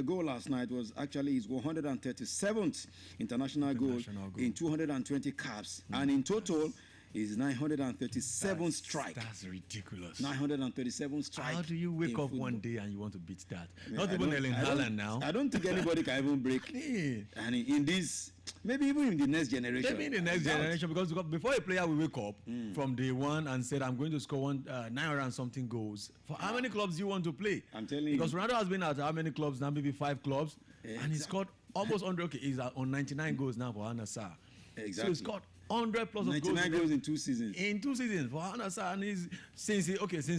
goal last night was actually his 137th international goal in 220 caps. And in total, is 937 strikes. That's ridiculous. 937 strikes. How do you wake up one day and you want to beat that? Not even Erling Haaland now. I don't think anybody can even break. And in this, maybe even in the next generation. Maybe in the next generation, because before a player will wake up from day one and said, I'm going to score 900 and something goals, for how many clubs do you want to play? I'm telling you. Because Ronaldo has been at how many clubs now? Maybe 5 clubs. And he scored almost 100. Okay, he's on 99 goals now for Al Nassr. Exactly. So he scored 100 plus of 99 goals in 2 seasons. In 2 seasons for Al Nassr, and since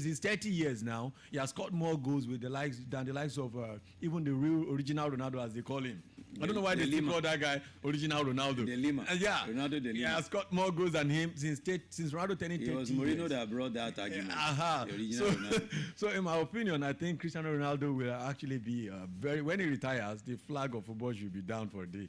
he's 30 years now, he has scored more goals than the likes of even the real original Ronaldo, as they call him. I don't know why they still call that guy original Ronaldo. De Lima. Ronaldo De Lima. He has got more goals than him since Ronaldo turning 30 years. It was Mourinho that brought that argument. So in my opinion, I think Cristiano Ronaldo will actually be when he retires, the flag of football should be down for a day.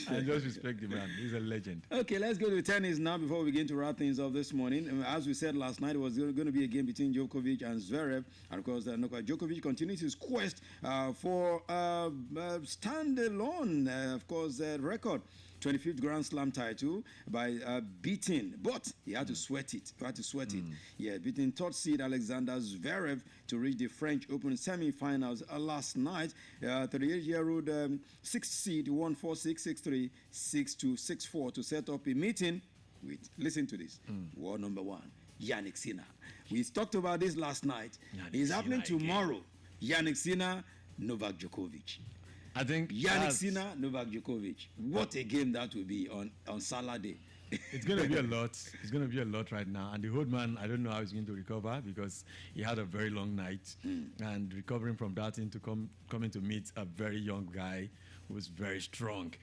And just respect the man. He's a legend. Okay, let's go to tennis now before we begin to wrap things up this morning. As we said last night, it was going to be a game between Djokovic and Zverev. And of course, Djokovic continues his quest for standalone, record 25th Grand Slam title by beating, but he had to sweat it. Yeah, beating third seed Alexander Zverev to reach the French Open semi-finals last night. 38-year-old 6th seed won 4-6, 6-3, 6-2, 6-4 to set up a meeting with, listen to this, world number 1, Jannik Sinner. We talked about this last night. It's happening tomorrow. Jannik Sinner, Novak Djokovic. I think Yannick Sinner, Novak Djokovic. What a game that will be on Saturday. It's going to be a lot. It's going to be a lot right now. And the old man, I don't know how he's going to recover because he had a very long night. And recovering from that into coming to meet a very young guy who was very strong.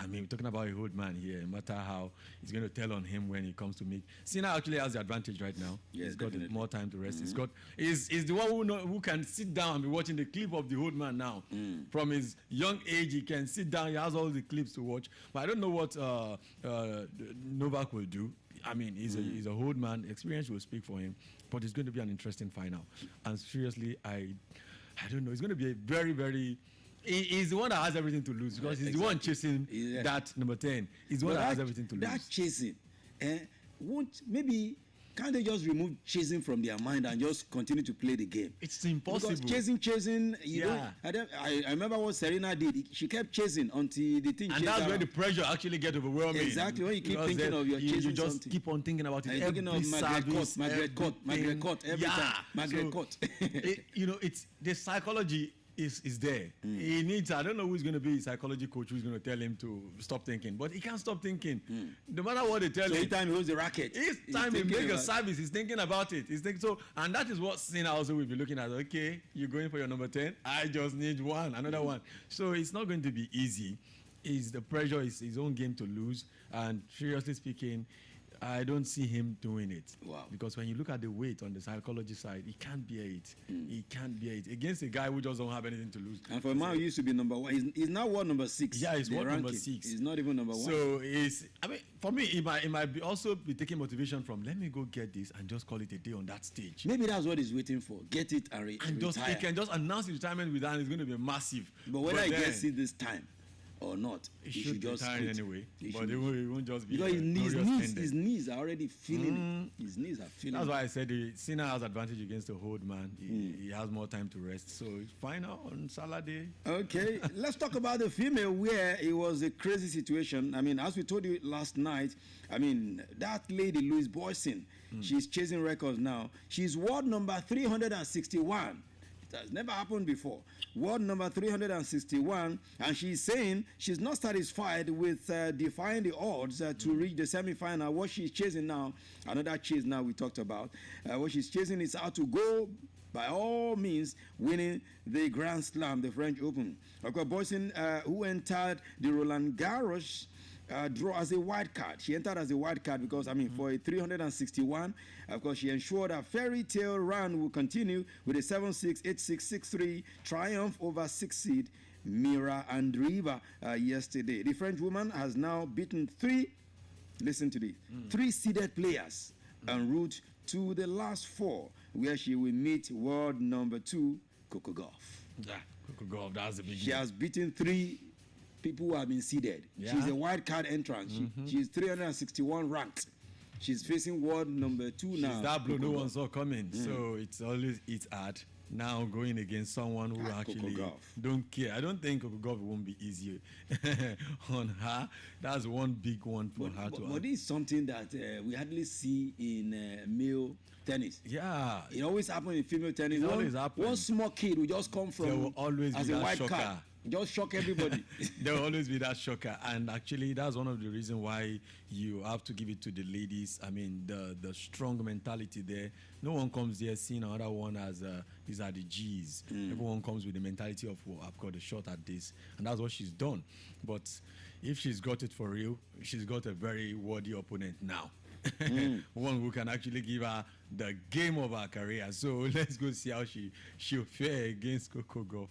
I mean, we're talking about a old man here. No matter how, he's going to tell on him when he comes to meet. Sinner actually has the advantage right now. Yes, he's got definitely. more time to rest. He's the one who can sit down and be watching the clip of the old man now. From his young age, he can sit down. He has all the clips to watch. But I don't know what Novak will do. I mean, he's a old man. Experience will speak for him. But it's going to be an interesting final. And seriously, I don't know. It's going to be a very, very... He's the one that has everything to lose because he's the one chasing that number 10. He's the one that has everything to lose. That chasing, can't they just remove chasing from their mind and just continue to play the game? It's impossible. Because chasing, I remember what Serena did. She kept chasing until the thing. And that's where the pressure actually gets overwhelming. Exactly, when you keep thinking of your chasing, you just something. keep on thinking about it. And thinking of Margaret Court every time. Margaret Court. It's the psychology. Is there. He needs, I don't know who's going to be his psychology coach who's going to tell him to stop thinking, but he can't stop thinking. No matter what they tell him. Every time he holds the racket. Each time he makes a service, he's thinking about it. And that is what Sinner also will be looking at. Okay, you're going for your number 10. I just need another one. So it's not going to be easy. The pressure is his own game to lose. And seriously speaking, I don't see him doing it. Wow. Because when you look at the weight on the psychology side, he can't bear it. He can't bear it. Against a guy who just don't have anything to lose. And for a man who used to be number 1, he's now number 6. Yeah, he's number 6. He's not even number 1. So for me, it might also be taking motivation from, let me go get this and just call it a day on that stage. Maybe that's what he's waiting for. Get it and retire. He can just announce his retirement with that and it's going to be massive. But whether he gets it this time or not, he should just retire anyway. But it won't just be because his knees are already feeling it. His knees are feeling That's why I said the Sinner has advantage against the old man. He has more time to rest. So it's final on Saturday. Okay, let's talk about the female where it was a crazy situation. I mean, as we told you last night, I mean, that lady, Louise Boyson, she's chasing records now. She's world number 361. It has never happened before. World number 361, and she's saying she's not satisfied with defying the odds to reach the semi-final. What she's chasing now, another chase now we talked about, what she's chasing is how to go, by all means, winning the Grand Slam, the French Open. Of course, Boyson, who entered the Roland Garros draw as a wild card. She entered as a wild card because, I mean, for a 361, of course, she ensured a fairy tale run will continue with a 7-6, 8-6, 6-3 triumph over 6 seed Mira Andreeva yesterday. The French woman has now beaten 3 seeded players en route to the last 4, where she will meet world number 2, Coco Gauff. Yeah, Coco Gauff, that's the big She has beaten 3 people who have been seeded. Yeah. She's a wild card entrant. She's 361 ranked. She's facing world number 2 now. She's that blue no one saw coming. So it's hard. Now going against someone who actually don't care. I don't think Coco Gauff won't be easy on her. That's one big one for her to. But this is something that we hardly see in male tennis. Yeah, it always happens in female tennis. It always happens. One small kid will just come from. There will always as be a that white shocker. card. Just shock everybody. There will always be that shocker, and actually that's one of the reasons why you have to give it to the ladies. I mean, the strong mentality there. No one comes there seeing another one as these are the G's. Everyone comes with the mentality of, well, I've got a shot at this, and that's what she's done. But if she's got it for real, she's got a very worthy opponent now. One who can actually give her the game of her career. So let's go see how she'll fare against Coco Gauff.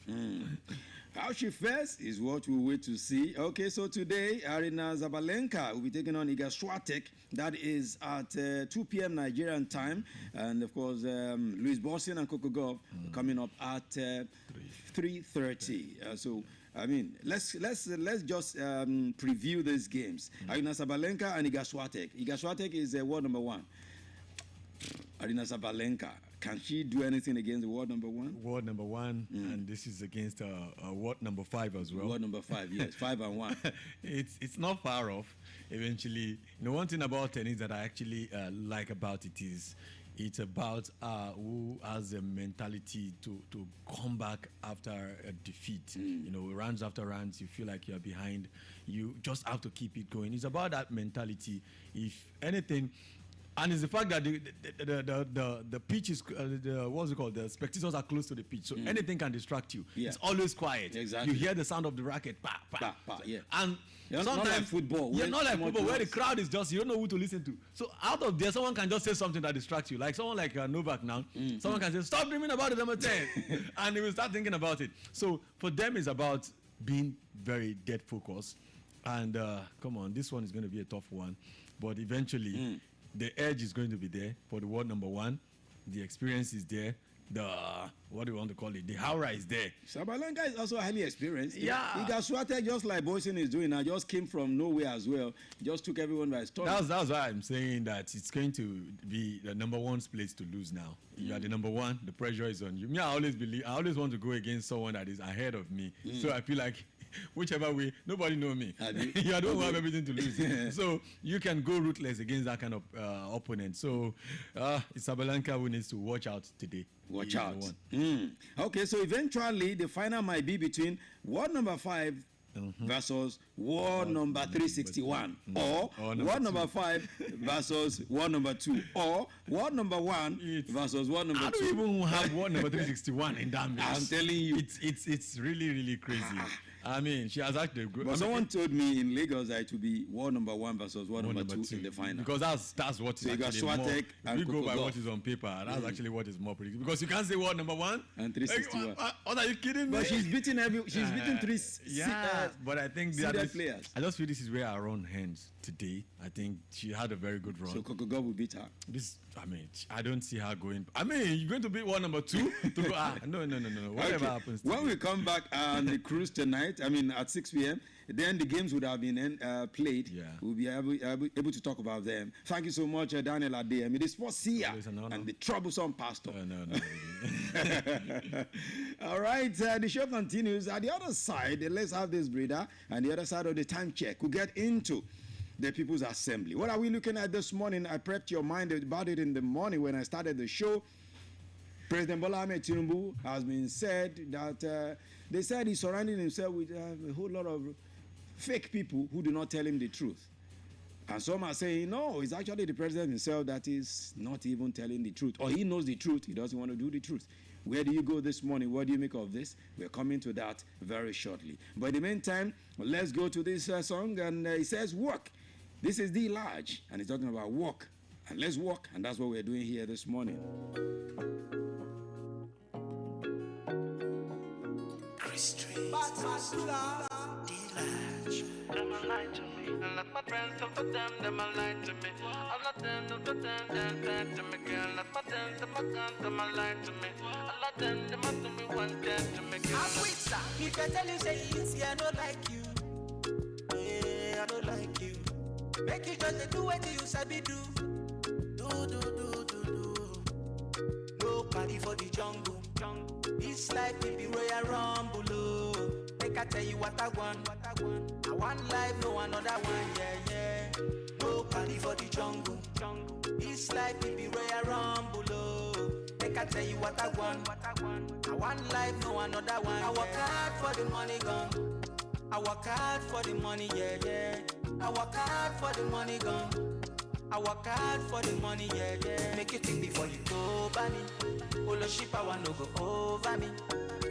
How she fares is what we'll wait to see. Okay, so today, Arina Zabalenka will be taking on Iga Swiatek. That is at 2 p.m. Nigerian time. And, of course, Louise Boyson and Coco Gauff coming up at 3:30. So, I mean, let's just preview these games. Arina Zabalenka and Iga Swiatek. Iga Swiatek is world number 1. Arina Zabalenka, can she do anything against the world number 1? World number 1, and this is against world number 5 as well. World number 5, yes, 5 and 1. It's not far off. Eventually, one thing about tennis that I actually like about it is It's about who has a mentality to come back after a defeat. You know, rounds after rounds, you feel like you're behind. You just have to keep it going. It's about that mentality. If anything, and it's the fact that the pitch is what's it called? The spectators are close to the pitch, so anything can distract you. Yeah. It's always quiet. Exactly. You hear the sound of the racket, pa, pa, Pa, pa, yeah. And Not like football. Yeah, not like someone football where the knows. crowd is just, you don't know who to listen to. So out of there, someone can just say something that distracts you. Like someone like Novak now, someone can say, stop dreaming about the number 10. And he will start thinking about it. So for them, it's about being very dead focused. And come on, this one is going to be a tough one. But eventually, the edge is going to be there for the world number 1. The experience is there. The, what do you want to call it? The aura is there. Sabalenka is also highly experienced. Yeah. He got swatted just like Boysen is doing now. Just came from nowhere as well. Just took everyone by storm. That's why I'm saying that it's going to be the number 1's place to lose now. You are the number 1. The pressure is on you. Me, I always want to go against someone that is ahead of me. So I feel like whichever way, nobody know me. You are the one who have everything to lose. So you can go ruthless against that kind of opponent. So it's Sabalenka who needs to watch out today. Watch out. Okay, so eventually the final might be between world number 5 versus world number 361, or world number 5 versus world number 2, or world number 1 versus world number 2. I don't even have world number 361 in that mix. I'm telling you, it's really, really crazy. I mean, she has actually. But someone told me in Lagos that it would be world number 1 versus world number 2 in the final. Because that's what is so actually more. If and you go by Kokogov. what is on paper, that's actually what is more predictable. Because you can't say world number 1 and 361. What are you kidding me? But she's beating beating 3. But I think players. I just feel this is where our run ends today. I think she had a very good run. So Kokogov will beat her. I don't see her going. You're going to beat world number 2 to go. No. Whatever happens. When we come back on the cruise tonight, at 6 p.m., then the games would have been played. Yeah. We'll be able to talk about them. Thank you so much, Daniel Adeyemi, the sports seer and the troublesome pastor. No. All right, the show continues. At the other side, let's have this breather, and the other side of the time check. We'll get into the People's Assembly. What are we looking at this morning? I prepped your mind about it in the morning when I started the show. President Bola Ahmed Tinubu has been said that they said he's surrounding himself with a whole lot of fake people who do not tell him the truth. And some are saying, no, it's actually the president himself that is not even telling the truth. Or he knows the truth, he doesn't want to do the truth. Where do you go this morning? What do you make of this? We're coming to that very shortly. But in the meantime, let's go to this song. And it says, work. This is D Large, and he's talking about work. And let's work, and that's what we're doing here this morning. Them a lie to me, and let my friends come for them a lie to me. I'm not them, no to them to me, girl. Let my them a lie to me. I let them a do me one them to me, girl. I'm with sir. If I tell you say it's I don't like you. Yeah, I don't like you. Make you just do what you sabi do. Nobody for the jungle. This life will be Royal Rumble. Oh. Make I tell you what I want. I want life, no another one. Yeah. Nobody for the jungle. This life will be Royal Rumble. Oh. Make I tell you what I want. I want life, no another one. I work hard for the money gone. I work hard for the money, yeah. I work hard for the money gone. I work hard for the money, yeah. Make you think before you go, Bunny. Olo ship I want no go over me.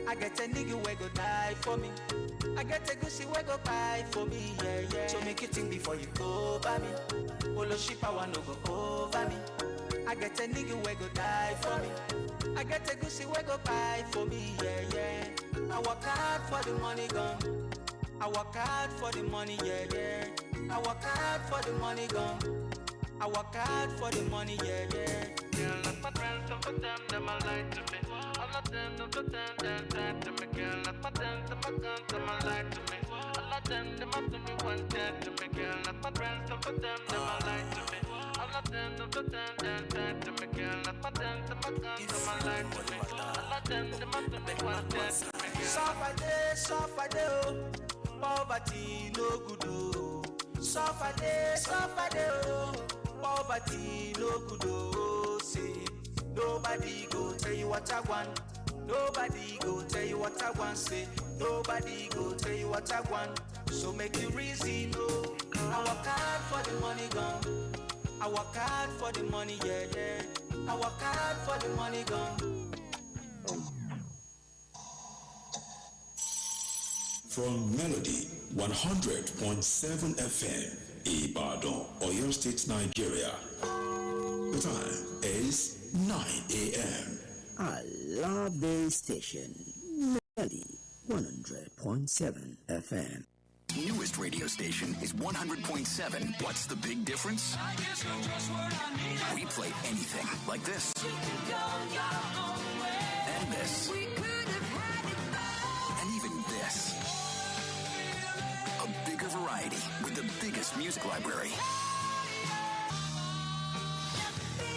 I get a nigga where go die for me. I get a goosey where go buy for me, yeah. So make you think before you go, Bunny. Olo ship I want no go over me. I get a nigga where go die for me. I get a goosey where go buy for me, yeah. I work hard for the money gone. I work hard for the money, yeah. I work hard for the money gone. I work hard for the money, yeah. Girl, let my friends come for them a lie to me. I let them no to them to me, girl. Let my them a lie to me. I let them a do me one to me, girl. Let my friends come for them a lie to me. I let them no to them to me, girl. Let my them a lie to me. I let them a do me one to me, girl. Suffer day, oh. Poverty no good, oh. Suffer day, oh. Poverty no good, oh. Say Nobody go tell you what I want. Nobody go tell you what I want. Say, nobody go tell you what I want. So make you reason, no. I work hard for the money gone. I work hard for the money, yeah, yeah. I work hard for the money gone. From Melody 100.7 FM, Ibadan, Oyo State, Nigeria. The time is 9 a.m. I love this station. Melody 100.7 FM. Newest radio station is 100.7. What's the big difference? We play anything like this. And this. And even this. A bigger variety with the biggest music library.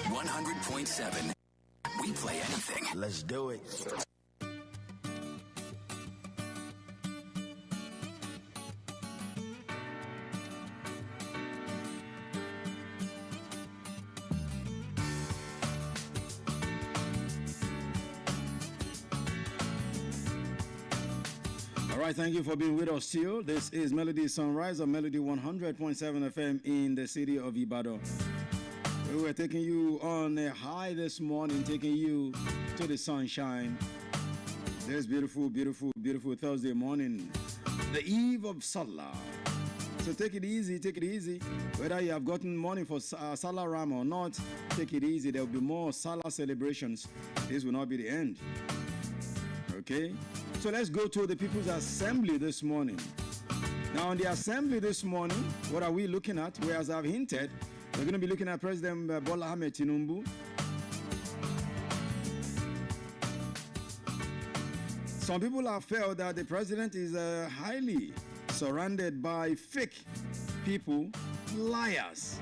100.7. We play anything. Let's do it. All right, thank you for being with us still. This is Melody Sunrise on Melody 100.7 FM in the city of Ibadan. We were taking you on a high this morning, taking you to the sunshine. This beautiful, beautiful, beautiful Thursday morning, the eve of Salah. So take it easy, take it easy. Whether you have gotten money for Salah Ram or not, take it easy. There will be more Salah celebrations. This will not be the end. Okay? So let's go to the People's Assembly this morning. Now, on the Assembly this morning, what are we looking at? Well, as I've hinted, we're going to be looking at President Bola Ahmed Tinubu. Some people have felt that the president is highly surrounded by fake people, liars,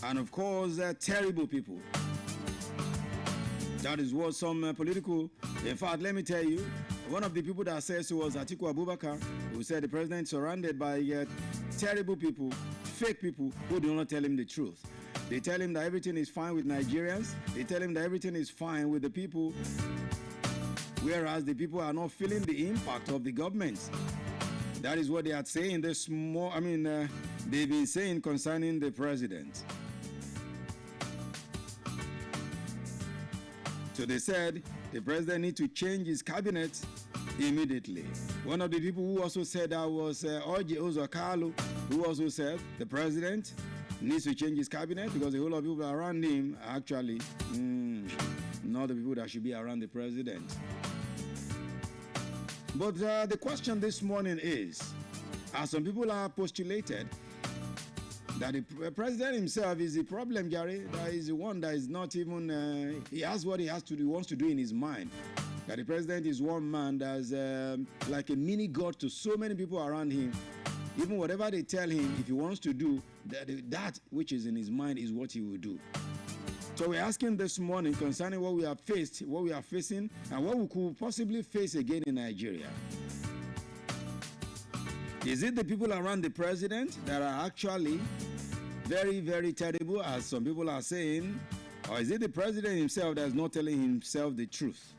and of course, terrible people. That is what some political, in fact, let me tell you, one of the people that says so was Atiku Abubakar, who said the president is surrounded by terrible people, fake people who do not tell him the truth. They tell him that everything is fine with Nigerians. They tell him that everything is fine with the people, whereas the people are not feeling the impact of the government. That is what they are saying this morning. They've been saying concerning the president. So they said the president needs to change his cabinet immediately. One of the people who also said that was Orji Uzor-Kalu, who also said the president needs to change his cabinet because the whole of people around him are actually not the people that should be around the president. But the question this morning is, as some people have postulated, that the president himself is the problem, Gary. That is the one that is not even, he has what he has to do, wants to do in his mind. That the president is one man that's like a mini god to so many people around him. Even whatever they tell him, if he wants to do, that which is in his mind is what he will do. So we're asking this morning concerning what we have faced, what we are facing, and what we could possibly face again in Nigeria. Is it the people around the president that are actually very, very terrible, as some people are saying? Or is it the president himself that is not telling himself the truth?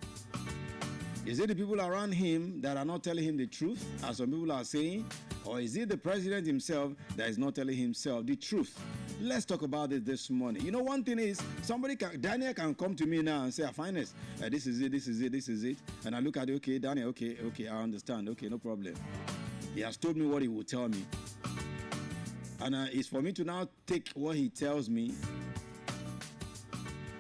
Is it the people around him that are not telling him the truth, as some people are saying? Or is it the president himself that is not telling himself the truth? Let's talk about it this morning. You know, one thing is, Daniel can come to me now and say, Finest, this is it, this is it, this is it. And I look at it, okay, Daniel, okay, I understand, okay, no problem. He has told me what he will tell me. And it's for me to now take what he tells me.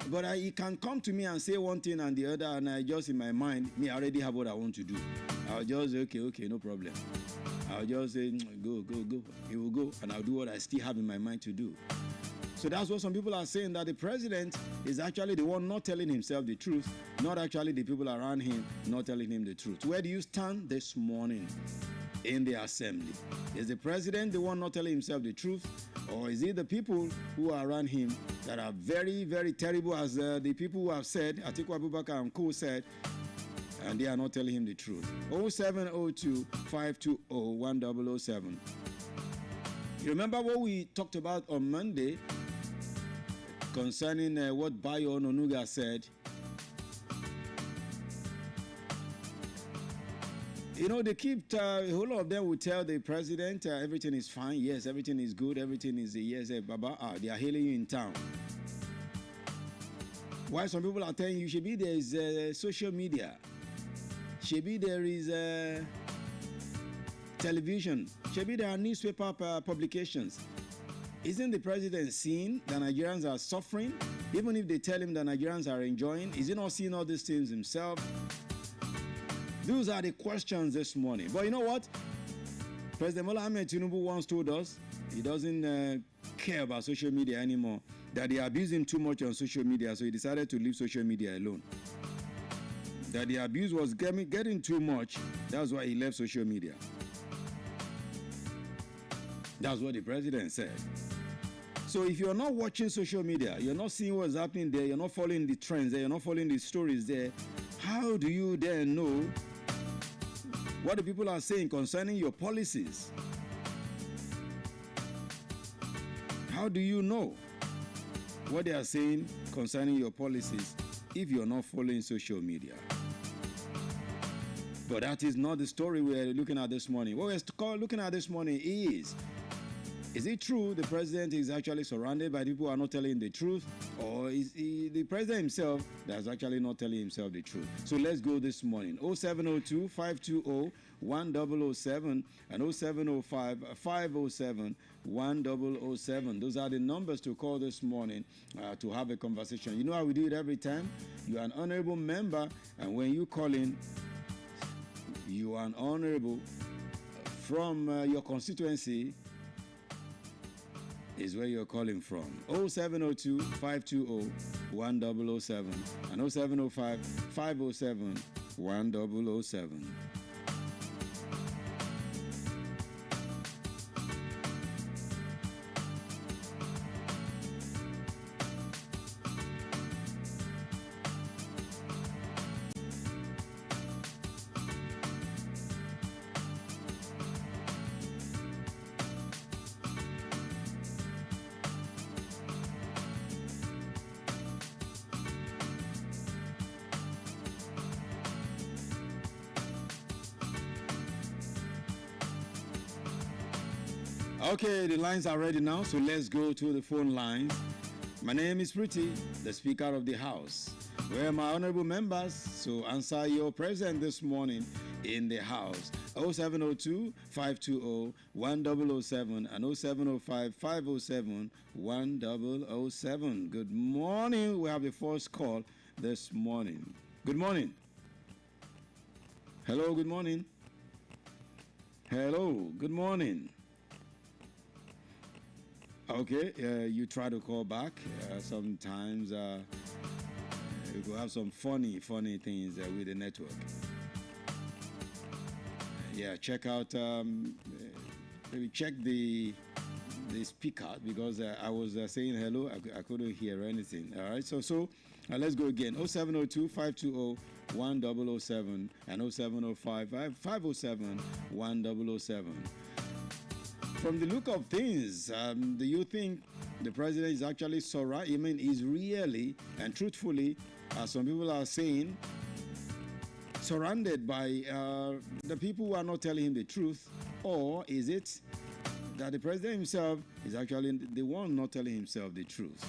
But he can come to me and say one thing and the other, and I just in my mind, I already have what I want to do. I'll just say, okay, no problem. I'll just say, go. He will go, and I'll do what I still have in my mind to do. So that's what some people are saying, that the president is actually the one not telling himself the truth, not actually the people around him not telling him the truth. Where do you stand this morning in the assembly? Is the president the one not telling himself the truth, or is it the people who are around him that are very, very terrible, as the people who have said, Atiku Abubakar and co said, and they are not telling him the truth? 0702-520-1007. You remember what we talked about on Monday? concerning what Bayo Ononuga said. You know, they keep, a whole lot of them will tell the president everything is fine. Yes, everything is good. Everything is, yes, Baba, they are hailing you in town. Why some people are telling you, Shebi, there is social media. Shebi, there is television. Shebi, there are newspaper publications. Isn't the president seeing that Nigerians are suffering? Even if they tell him that Nigerians are enjoying, is he not seeing all these things himself? Those are the questions this morning. But you know what? President Bola Ahmed Tinubu once told us he doesn't care about social media anymore, that they abuse him too much on social media, so he decided to leave social media alone. That the abuse was getting too much, that's why he left social media. That's what the president said. So if you're not watching social media, you're not seeing what's happening there, you're not following the trends there, you're not following the stories there, how do you then know what the people are saying concerning your policies? How do you know what they are saying concerning your policies if you're not following social media? But that is not the story we're looking at this morning. What we're looking at this morning is it true the president is actually surrounded by people who are not telling him the truth? Or is the president himself that's actually not telling himself the truth? So let's go this morning. 0702 520 1007 and 0705 507 1007. Those are the numbers to call this morning to have a conversation. You know how we do it every time? You are an honorable member, and when you call in, you are an honorable from your constituency is where you're calling from. 0702 520 1007 and 0705 507 1007. Okay, the lines are ready now, so let's go to the phone lines. My name is Pretty, the Speaker of the House. Where are my honorable members? So answer your presence this morning in the House. 0702 520 1007 and 0705 507 1007. Good morning. We have the first call this morning. Good morning. Hello, good morning. Hello, good morning. Okay, you try to call back. Sometimes you will have some funny things with the network. Yeah, check out, maybe check the speaker, because I was saying hello, I couldn't hear anything. All right, so let's go again. 0702 520 1007 and 0705 507 1007. From the look of things, do you think the president is actually surrounded? I mean, is really and truthfully, as some people are saying, surrounded by the people who are not telling him the truth? Or is it that the president himself is actually the one not telling himself the truth?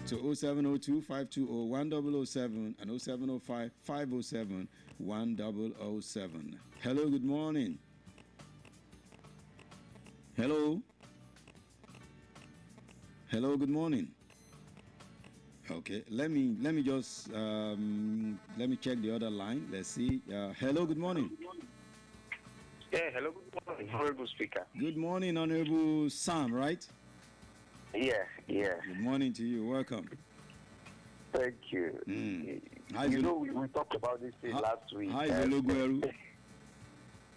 So 0702 520 1007 and 0705 507 1007. Hello, good morning. Hello. Hello, good morning. Okay, let me just let me check the other line. Let's see. Hello, good morning. Yeah, hello, good morning, Honorable Speaker. Good morning, Honorable Sam, right? Yeah. Good morning to you. Welcome. Thank you. You know, we talked about this thing last week. Hi, Zologweru.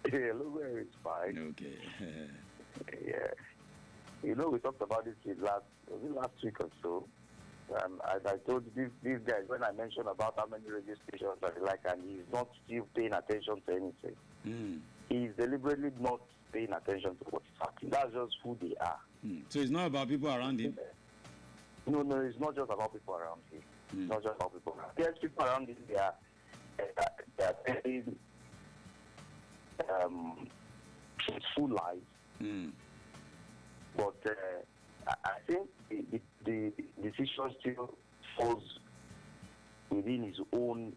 Zologweru is fine. Okay. Yeah. You know, we talked about this thing last week or so. I told these guys, when I mentioned about how many radio stations I like, and he's not still paying attention to anything. He's deliberately not paying attention to what's happening. That's just who they are. So it's not about people around him? No, it's not just about people around here. It's not just about people around. Yes, people around here, they are very truthful lives. But I think the decision still falls within his own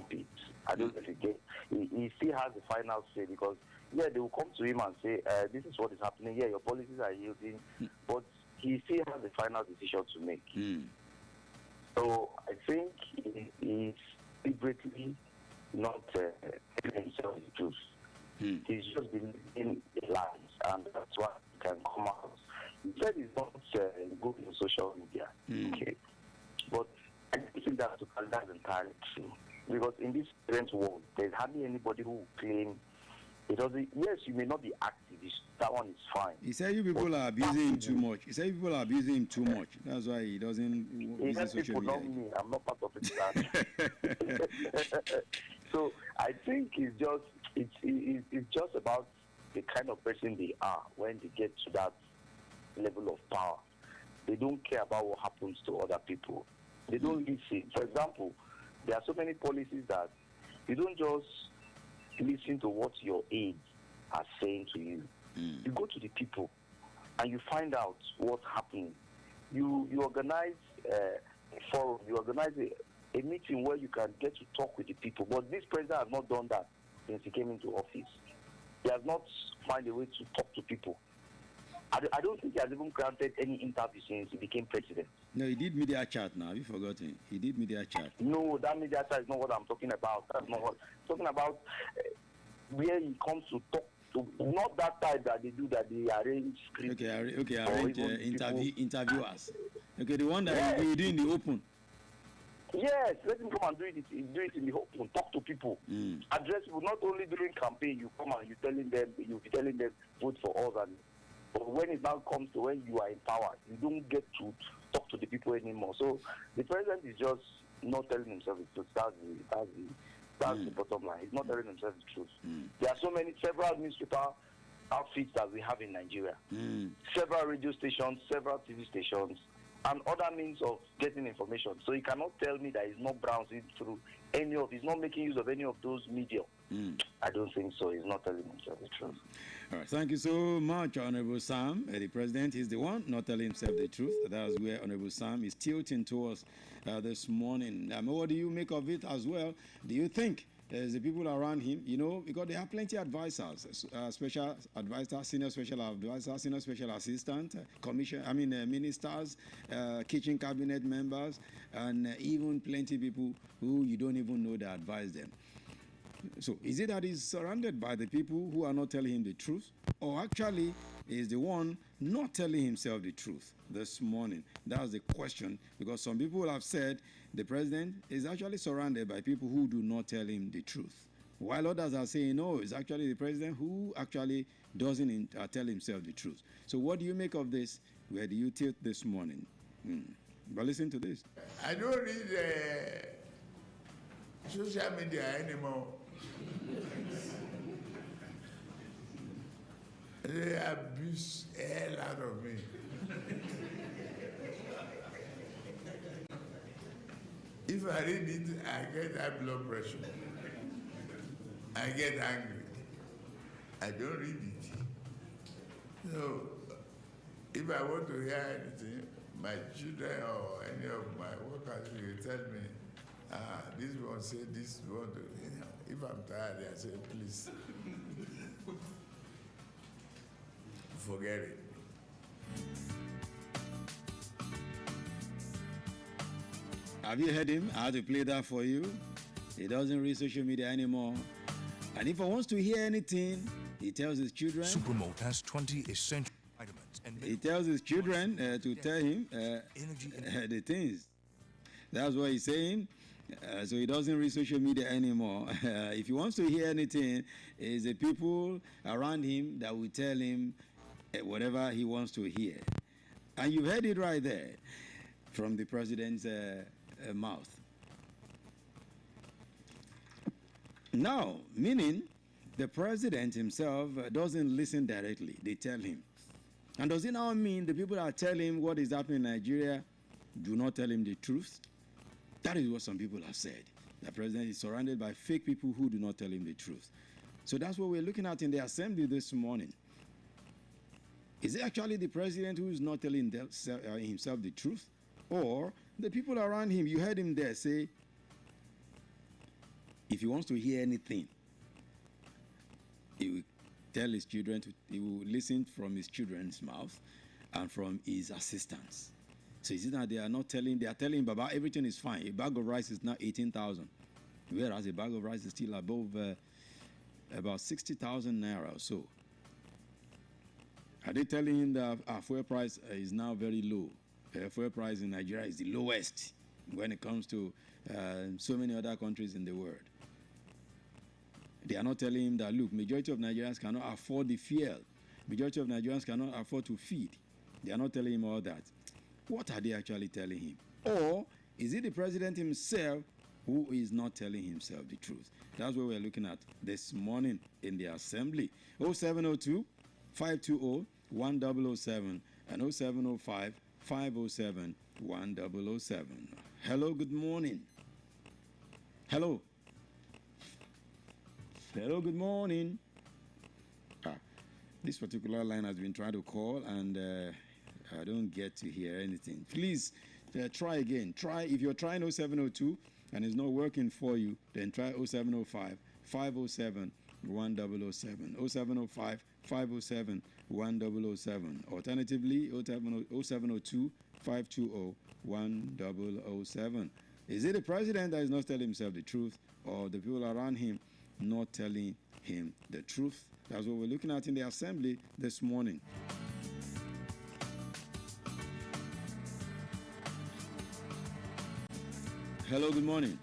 bit. I don't know if he still has the final say, because they will come to him and say, this is what is happening. Your policies are yielding, but he still has the final decision to make. So I think he is deliberately not telling himself the truth. He's just believing the lies, and that's why he can come out. He said he's not good in social media, okay? But I think that's entirely true. Because in this current world, there's hardly anybody who will claim it doesn't. Yes, you may not be activist. That one is fine. He said you people are abusing him too much. He said people are abusing him too much. That's why he doesn't use the social media. Not me. I'm not part of it. So I think it's just about the kind of person they are when they get to that level of power. They don't care about what happens to other people. They don't listen. For example, there are so many policies that you don't just listen to what your aides are saying to you. You go to the people and you find out what's happening. You organize a forum, you organize a meeting where you can get to talk with the people. But this president has not done that since he came into office. He has not found a way to talk to people. I don't think he has even granted any interview since he became president. No, he did media chat now. Have you forgotten? He did media chat. No, that media chat is not what I'm talking about. That's not what I'm talking about. Where he comes to talk to, not that type that they do, that they arrange scripts. Arrange interviewers. Okay, the one that you do in the open. Yes, let him come and do it in the open. Talk to people. Address people. Not only during campaign, you come and you'll be telling them vote for us, and but when it now comes to when you are in power, you don't get to talk to the people anymore. So the president is just not telling himself the truth. That's the bottom line. He's not telling himself the truth. There are several newspaper outfits that we have in Nigeria. Several radio stations, several TV stations, and other means of getting information. So you cannot tell me that he's not browsing through he's not making use of any of those media. I don't think so. He's not telling himself the truth. All right, thank you so much, Honorable Sam. The president is the one not telling himself the truth. That's where Honorable Sam is tilting towards this morning. What do you make of it as well? Do you think there's the people around him, because there are plenty of advisors, special advisor, senior special advisor, senior special assistant, ministers, kitchen cabinet members, and even plenty of people who you don't even know that advise them. So is it that he's surrounded by the people who are not telling him the truth, or actually is the one not telling himself the truth this morning? That's the question, because some people have said the president is actually surrounded by people who do not tell him the truth, while others are saying no, it's actually the president who actually doesn't tell himself the truth. So what do you make of this? Where do you tilt this morning? But listen to this. I don't read social media anymore. They abuse the hell out of me. If I read it, I get high blood pressure. I get angry. I don't read it. So, if I want to hear anything, my children or any of my workers will tell me, this one said this one. If I'm tired, I say, please, forget it. Have you heard him? I had to play that for you. He doesn't read social media anymore. And if he wants to hear anything, he tells his children. Supermalt has 20 essential vitamins. And he tells his children to tell him the things. That's what he's saying. So he doesn't read social media anymore. If he wants to hear anything, it's the people around him that will tell him whatever he wants to hear. And you've heard it right there from the president's mouth. Now, meaning the president himself doesn't listen directly. They tell him. And does it now mean the people that tell him what is happening in Nigeria do not tell him the truth. That is what some people have said. The president is surrounded by fake people who do not tell him the truth. So that's what we're looking at in the assembly this morning. Is it actually the president who is not telling himself the truth? Or the people around him? You heard him there say, if he wants to hear anything, he will tell his children, he will listen from his children's mouth and from his assistants. So is it that they are not telling, they are telling Baba everything is fine. A bag of rice is now 18,000, whereas a bag of rice is still above about 60,000 naira or so. Are they telling him that our fuel price is now very low? Fuel price in Nigeria is the lowest when it comes to so many other countries in the world. They are not telling him that, look, majority of Nigerians cannot afford the fuel. Majority of Nigerians cannot afford to feed. They are not telling him all that. What are they actually telling him? Or is it the president himself who is not telling himself the truth? That's what we're looking at this morning in the assembly. 0702 520 1007 and 0705 507 1007. Hello, good morning. Hello. Hello, good morning. This particular line has been trying to call and I don't get to hear anything. Please try again. Try, if you're trying 0702 and it's not working for you, then try 0705 507 1007. 0705 507 1007. Alternatively, 0702 520 1007. Is it the president that is not telling himself the truth, or the people around him not telling him the truth? That's what we're looking at in the assembly this morning. Hello, good morning.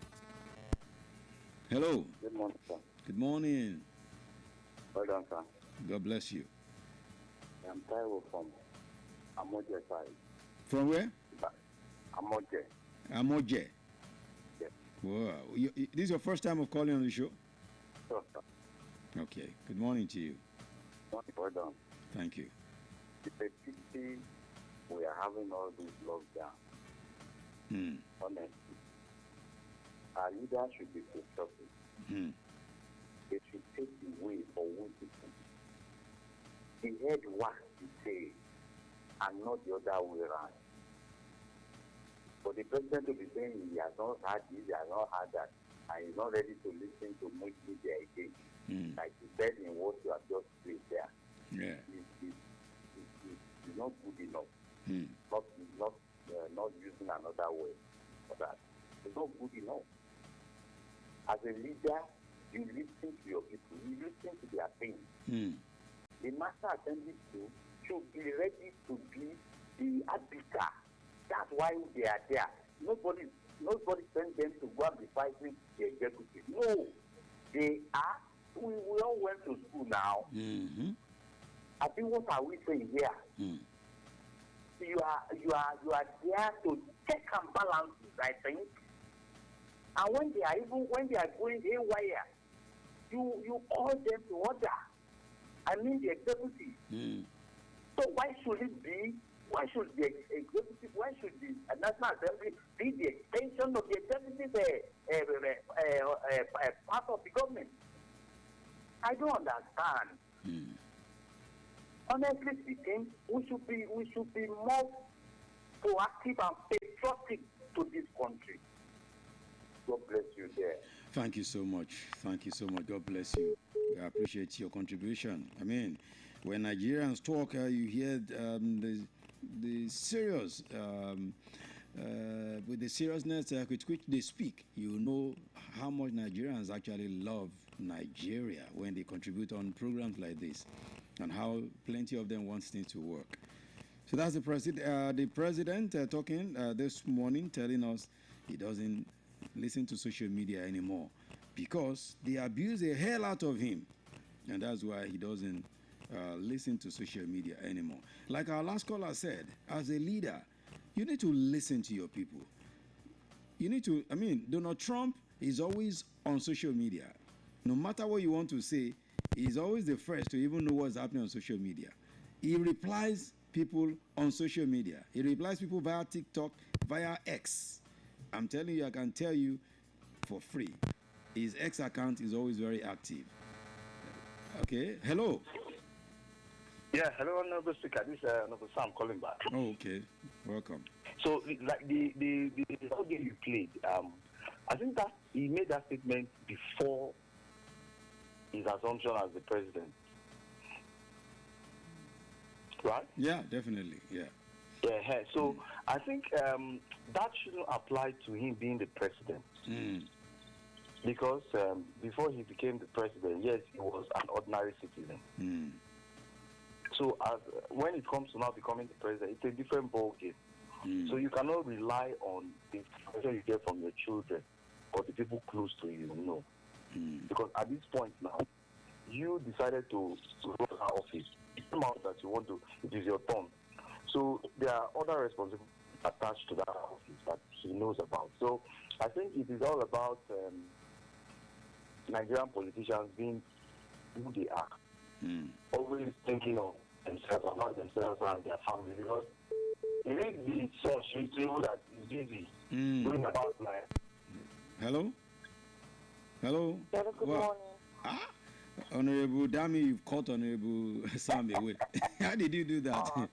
Hello. Good morning, sir. Good morning. Well done, sir. God bless you. I'm Taiwo from Amoje side. From where? Amoje. Amoje. Yes. Wow. This is your first time of calling on the show? Sure, sir. Okay. Good morning to you. Well done. Thank you. It's a pity we are having all this lockdown. Honestly. Our leaders should be constructive. They should take the way for one people. He heard what he said and not the other way around. For the president to be saying he has not had this, he has not had that, and he's not ready to listen to much media again, like he said in what you have just played there. Yeah. It's not good enough. Not using another word for that. It's not good enough. As a leader, you listen to your people. You listen to their pain. The Master Assembly should be ready to be the arbiter. That's why they are there. Nobody sent them to go and be fighting the executive. No, they are. We all went to school now. I think what are we saying here? You are there to check and balance, I think. And when they are going haywire, you call them to order. I mean the executive. So why should the executive, why should the National Assembly be the extension of the executive part of the government? I don't understand. Honestly speaking, we should be more proactive and patriotic to this country. God bless you there. Thank you so much. Thank you so much. God bless you. I appreciate your contribution. I mean, when Nigerians talk, you hear the serious, with the seriousness with which they speak, you know how much Nigerians actually love Nigeria when they contribute on programs like this, and how plenty of them want things to work. So that's the president talking this morning, telling us he doesn't listen to social media anymore because they abuse the hell out of him, and that's why he doesn't listen to social media anymore. Like our last caller said, as a leader, you need to listen to your people. You need to, Donald Trump is always on social media. No matter what you want to say, he's always the first to even know what's happening on social media. He replies people on social media. He replies people via TikTok, via X. I'm telling you, I can tell you for free. His X account is always very active. Okay, hello. Yeah, hello, Honorable Speaker. This is Honorable Sam calling back. Oh, okay. Welcome. So, like the audio you played, I think that he made that statement before his assumption as the president. Right? Yeah, definitely. Yeah. Yeah. So I think that shouldn't apply to him being the president. Because before he became the president, yes, he was an ordinary citizen. So when it comes to now becoming the president, it's a different ball game. So you cannot rely on the information you get from your children or the people close to you. No. Because at this point now, you decided to run for office. It came out that you want to, it is your turn. So there are other responsibilities attached to that office that he knows about. So I think it is all about Nigerian politicians being who they are. Always thinking of themselves, about themselves and their family. Because it is the source you that is busy doing about life. Hello? Hello? Hello, good morning. Honorable Dami, you've caught Honorable Sam away. How did you do that? Oh,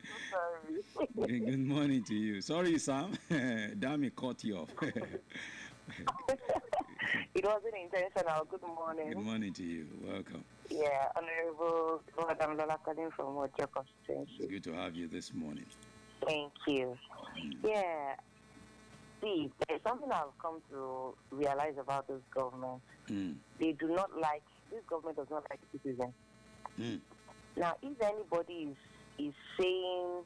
sorry. Good morning to you. Sorry, Sam. Dami caught you off. It wasn't intentional. Good morning. Good morning to you. Welcome. Yeah, Honorable Madam Lola calling from Ojo constituency. It's good to have you this morning. Thank you. Yeah. See, there's something I've come to realize about this government. They do not like, this government does not like citizens. Now, if anybody is saying,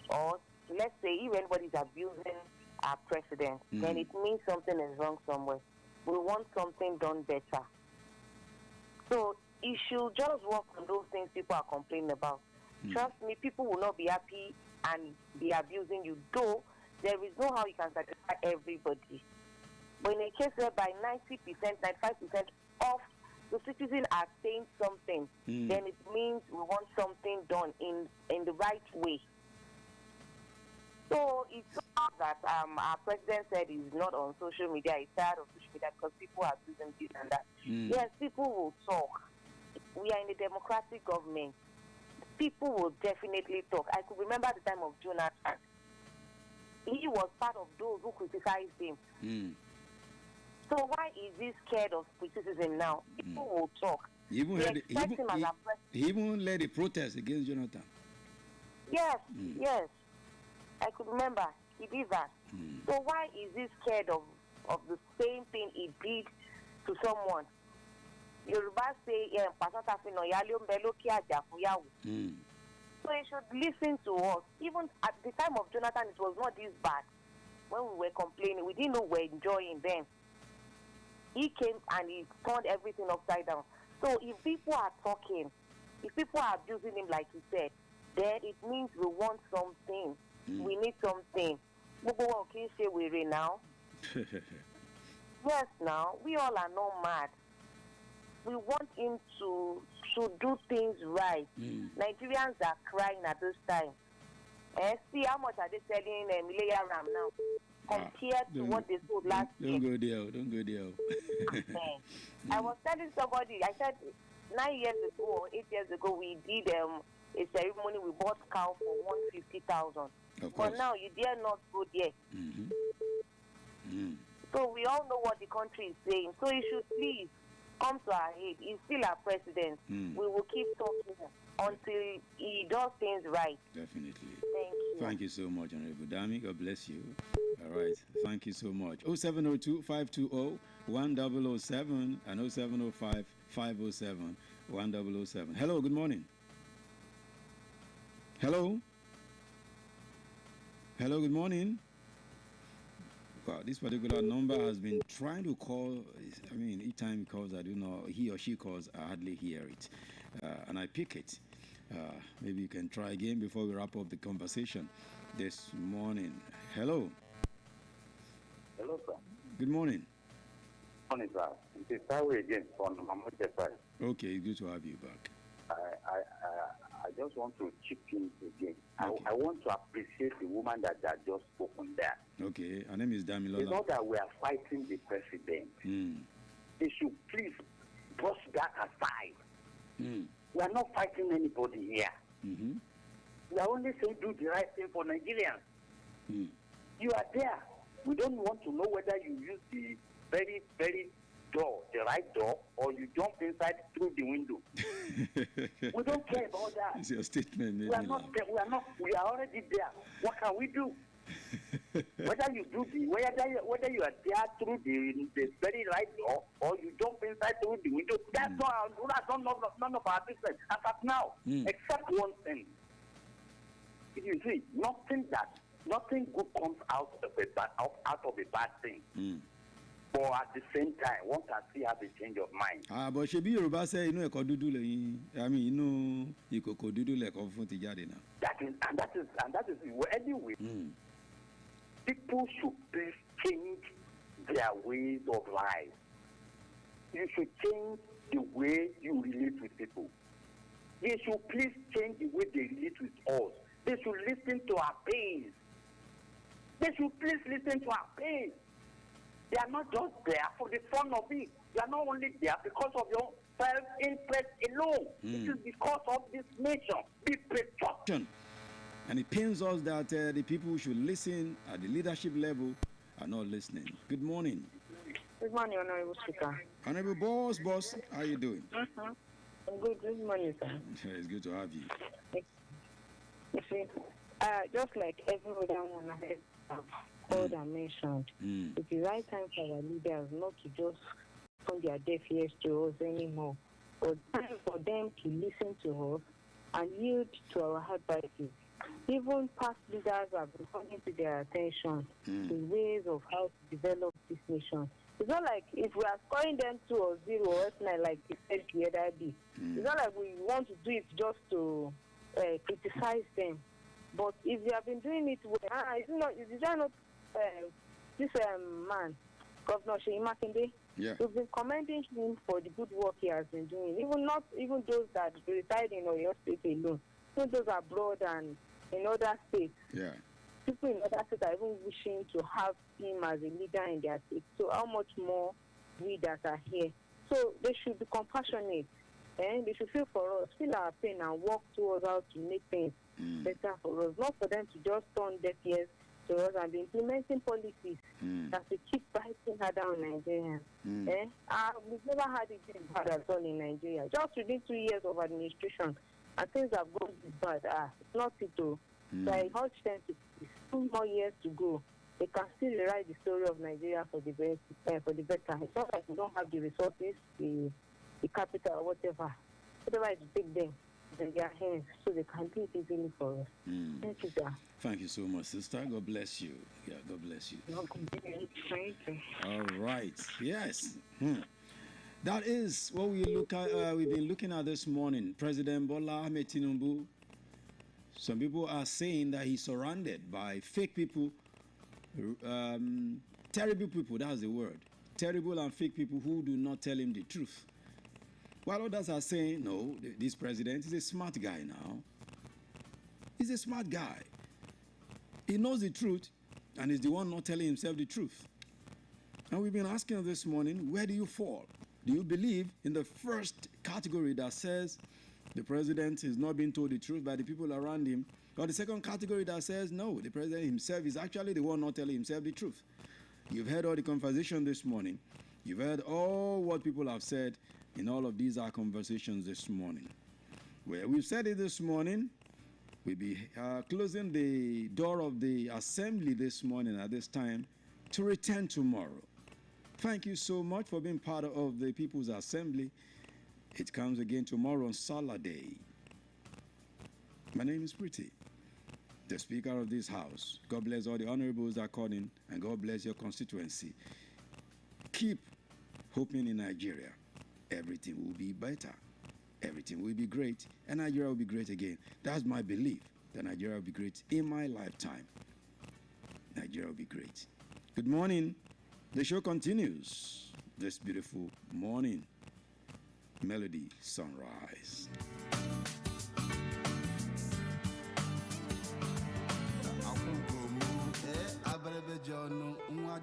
or let's say if anybody is abusing our president, then it means something is wrong somewhere. We want something done better. So you should just work on those things people are complaining about. Trust me, people will not be happy and be abusing you, though there is no how you can satisfy everybody. But in a case whereby 90%, 95% of the citizens are saying something, then it means we want something done in the right way. So it's so that our president said he's not on social media, he's tired of social media because people are using this and that. Yes, people will talk. We are in a democratic government. People will definitely talk. I could remember the time of Jonathan. He was part of those who criticized him. So why is he scared of criticism now? People will talk. He even led a protest against Jonathan. Yes, yes. I could remember he did that. So why is he scared of the same thing he did to someone? Yoruba say, so he should listen to us. Even at the time of Jonathan, it was not this bad. When we were complaining, we didn't know we were enjoying them. He came and he turned everything upside down. So if people are talking, if people are abusing him like he said, then it means we want something. We need something. Now. Yes, now. We all are not mad. We want him to do things right. Nigerians are crying at this time. See how much are they selling Millennium Ram now compared to what they sold last year. Don't go there. I was telling somebody, I said 9 years ago or 8 years ago, we did a ceremony. We bought cow for 150,000. But now you dare not go there. So we all know what the country is saying. So you should please come to our aid. He's still our president. We will keep talking until he does things right. Definitely. Thank you. Thank you so much, Honorable Dami. God bless you. All right. Thank you so much. 0702-520-1007 and 0705-507-1007. Hello, good morning. Hello. Hello, good morning. Wow, this particular number has been trying to call. I mean, each time he calls, I do know, he or she calls, I hardly hear it. And I pick it. Maybe you can try again before we wrap up the conversation this morning. Hello. Hello, sir. Good morning. Good morning, sir. It is Tawe again from Mamoche side. Okay, good to have you back. I I just want to chip in again. Okay. I want to appreciate the woman that just spoken there. Okay, her name is Damilola. It's not that we are fighting the president. They should please brush that aside. We are not fighting anybody here. We are only saying do the right thing for Nigerians. You are there. We don't want to know whether you use the very, very door, the right door, or you jump inside through the window. We don't care about that. It's your statement. We are not there. We are already there. What can we do? Whether you do whether you are there through the very right door or you jump inside through the window, that's none of our business as of now, except one thing. You see, nothing good comes out of a bad thing. But at the same time, one can still have a change of mind. But shebi Yoruba say inú ẹ̀kọ́ dúdú lẹ́yìn. I mean inú ìkòkò dúdú lẹ̀kọ́ fún ti jáde náà. That is well, anyway. People should please change their ways of life. You should change the way you relate with people. They should please change the way they relate with us. They should listen to our pains. They should please listen to our pains. They are not just there for the fun of it. They are not only there because of your self-interest alone. It is because of this nation. Be patriotic. And it pains us that the people who should listen at the leadership level are not listening. Good morning. Good morning, Honorable Speaker. Honorable Boss, how are you doing? I'm good. Good morning, sir. It's good to have you. You see, just like every other one I have called and mentioned, it is right time for our leaders not to just turn their deaf ears to us anymore, but time for them to listen to us and yield to our advices. Even past leaders have been coming to their attention the ways of how to develop this nation. It's not like if we are scoring them 2 or 0 or F9 like we said the other day. It's not like we want to do it just to criticize them. But if they have been doing it well, is that not this man, Governor Seyi Makinde? Yeah. We've been commending him for the good work he has been doing. Even those that reside in Oyo State alone, even those abroad and in other states. Yeah. People in other states are even wishing to have him as a leader in their state. So how much more we that are here? So they should be compassionate, and they should feel for us, feel our pain, and work towards how to make things better for us. Not for them to just turn deaf ears to us and be implementing policies that will keep fighting harder on Nigerians. We've never had it this bad at all in Nigeria. Just within 2 years of administration, and things have gone this bad. It's not it though. So I urge them to 2 more years to go. They can still rewrite the story of Nigeria for the better. It's not like we don't have the resources, the capital, or whatever. Whatever it take them in their hands, so they can do it easily for us. Thank you, sir. Thank you so much, sister. God bless you. Yeah, God bless you. Thank you. All right. Yes. That is what we look at. We've been looking at this morning. President Bola Ahmed Tinubu. Some people are saying that he's surrounded by fake people, terrible people. That's the word. Terrible and fake people who do not tell him the truth. While others are saying, no, this president is a smart guy now. He's a smart guy. He knows the truth and is the one not telling himself the truth. And we've been asking this morning, where do you fall? Do you believe in the first category that says the president is not being told the truth by the people around him? Or the second category that says, no, the president himself is actually the one not telling himself the truth? You've heard all the conversation this morning. You've heard all what people have said in all of these our conversations this morning. Well, we've said it this morning. We'll be closing the door of the assembly this morning at this time to return tomorrow. Thank you so much for being part of the People's Assembly. It comes again tomorrow on Saturday. My name is Pretty, the Speaker of this House. God bless all the honorables that are calling, and God bless your constituency. Keep hoping in Nigeria. Everything will be better. Everything will be great, and Nigeria will be great again. That's my belief, that Nigeria will be great in my lifetime. Nigeria will be great. Good morning. The show continues this beautiful morning. Melody Sunrise.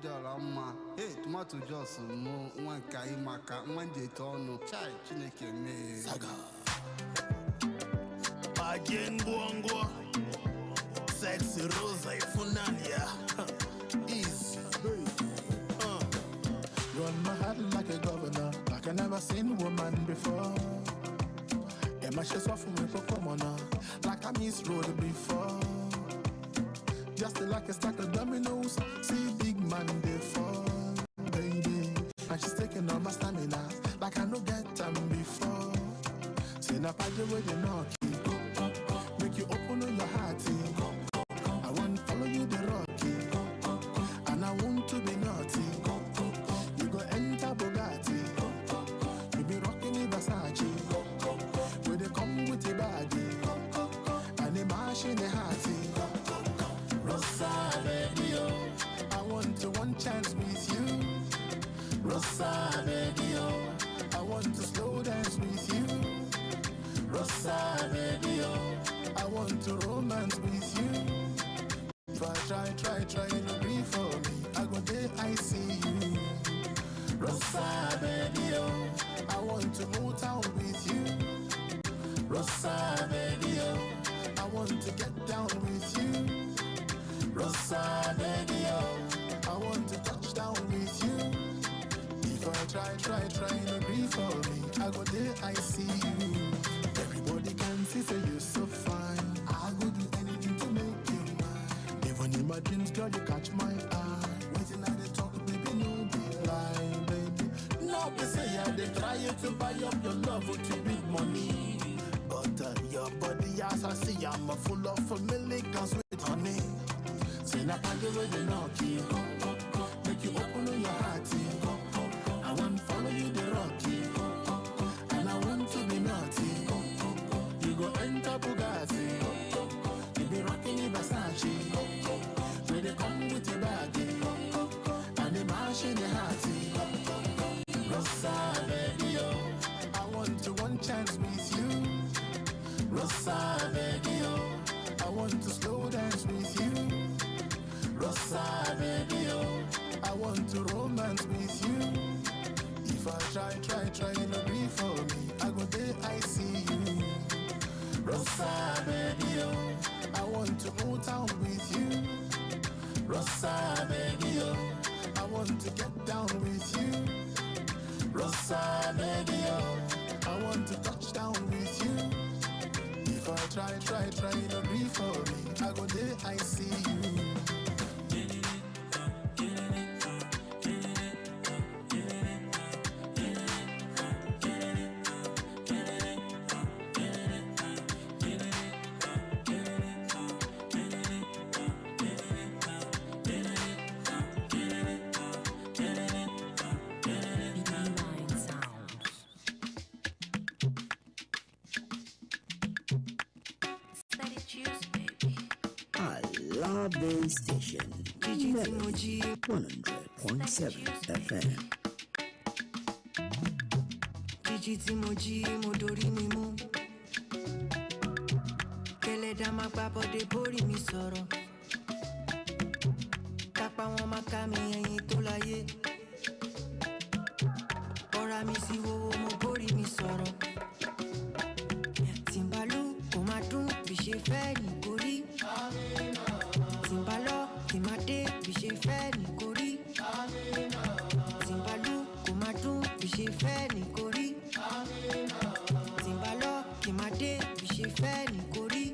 girl ọma. Hey, tomato juice mụ nwa nke anyị maka nwa njete ọnụ. Chai, Chineke mee. Saga. Again, Guangua. Sexy Rosa Ifunalia. Easy. Run my heart like a governor, like I never seen a woman before. Yeah, my chest off from a commoner, like I miss road before. Just like a stack of dominoes, see big man they fall, baby. And she's taking all my stamina, like I no get time before. Say na party where you knocky, make you open on your heart. I want to follow you the rocky, and I want to be naughty. You go enter Bugatti, you be rocking the Versace. Where they come with the body, and they mash in the hearty. Rosa, baby, oh, I want to one chance with you. Rosa, baby, oh, I want to slow dance with you. Rosa, baby, oh, I want to romance with you. If I try, and agree for me, I go there, I see you. Rosa, baby, oh, I want to move town with you. Rosa, baby, oh, I want to get down with you. Rosa, baby, oh, I want to touch down with you. If I try, and agree for me, I go there, I see you. Everybody can see, say you're so fine. I go do anything to make you mine. Even in my dreams, girl, you catch my eye. Waiting at the talk, baby, no be lie, baby. No, they say I they try to buy up your love with your big money. But your body, as I see, I'm full of familiars with honey. Say na party where they knock you, make you open on your heart. I want to follow you the rocky, and I want to be naughty. You go enter Bugatti, you be rocking the Versace. Where they come with your baggy, and they mash in the hearty. Rosa, baby, oh, I want to one chance with you. Rosa, baby, oh, I want to slow dance with you. Rosa, baby, oh, I want to romance with you. If I try, and agree for me, I go there, I see you. Rosa, baby, oh, I want to move town with you. Rosa, baby, oh, I want to get down with you. Rosa, baby, oh, I want to touch down with you. If I try, and agree for me, I go there, I see you. Base station, Melody 100.7 FM. Jíjí tí mo jí mo dorí mi mú. Kẹlẹ́dá máa gbá bọ́dé bórí mi sọ̀rọ̀. Kápá wọn máa ká mi ẹyin tó láyé. Ọ̀rá mi sí wọ́wọ́ mo bórí mi sọ̀rọ̀. Tìǹbàlú kò máa dún bí ṣe fẹ́ ní kórí. Tìǹbàlọ́ kì máa dé bí ṣe fẹ́ ní kórí. Tìǹbàlú kò máa dún bí ṣe fẹ́ ní kórí. Tìǹbàlọ́ kì máa dé bí ṣe fẹ́ ní kórí.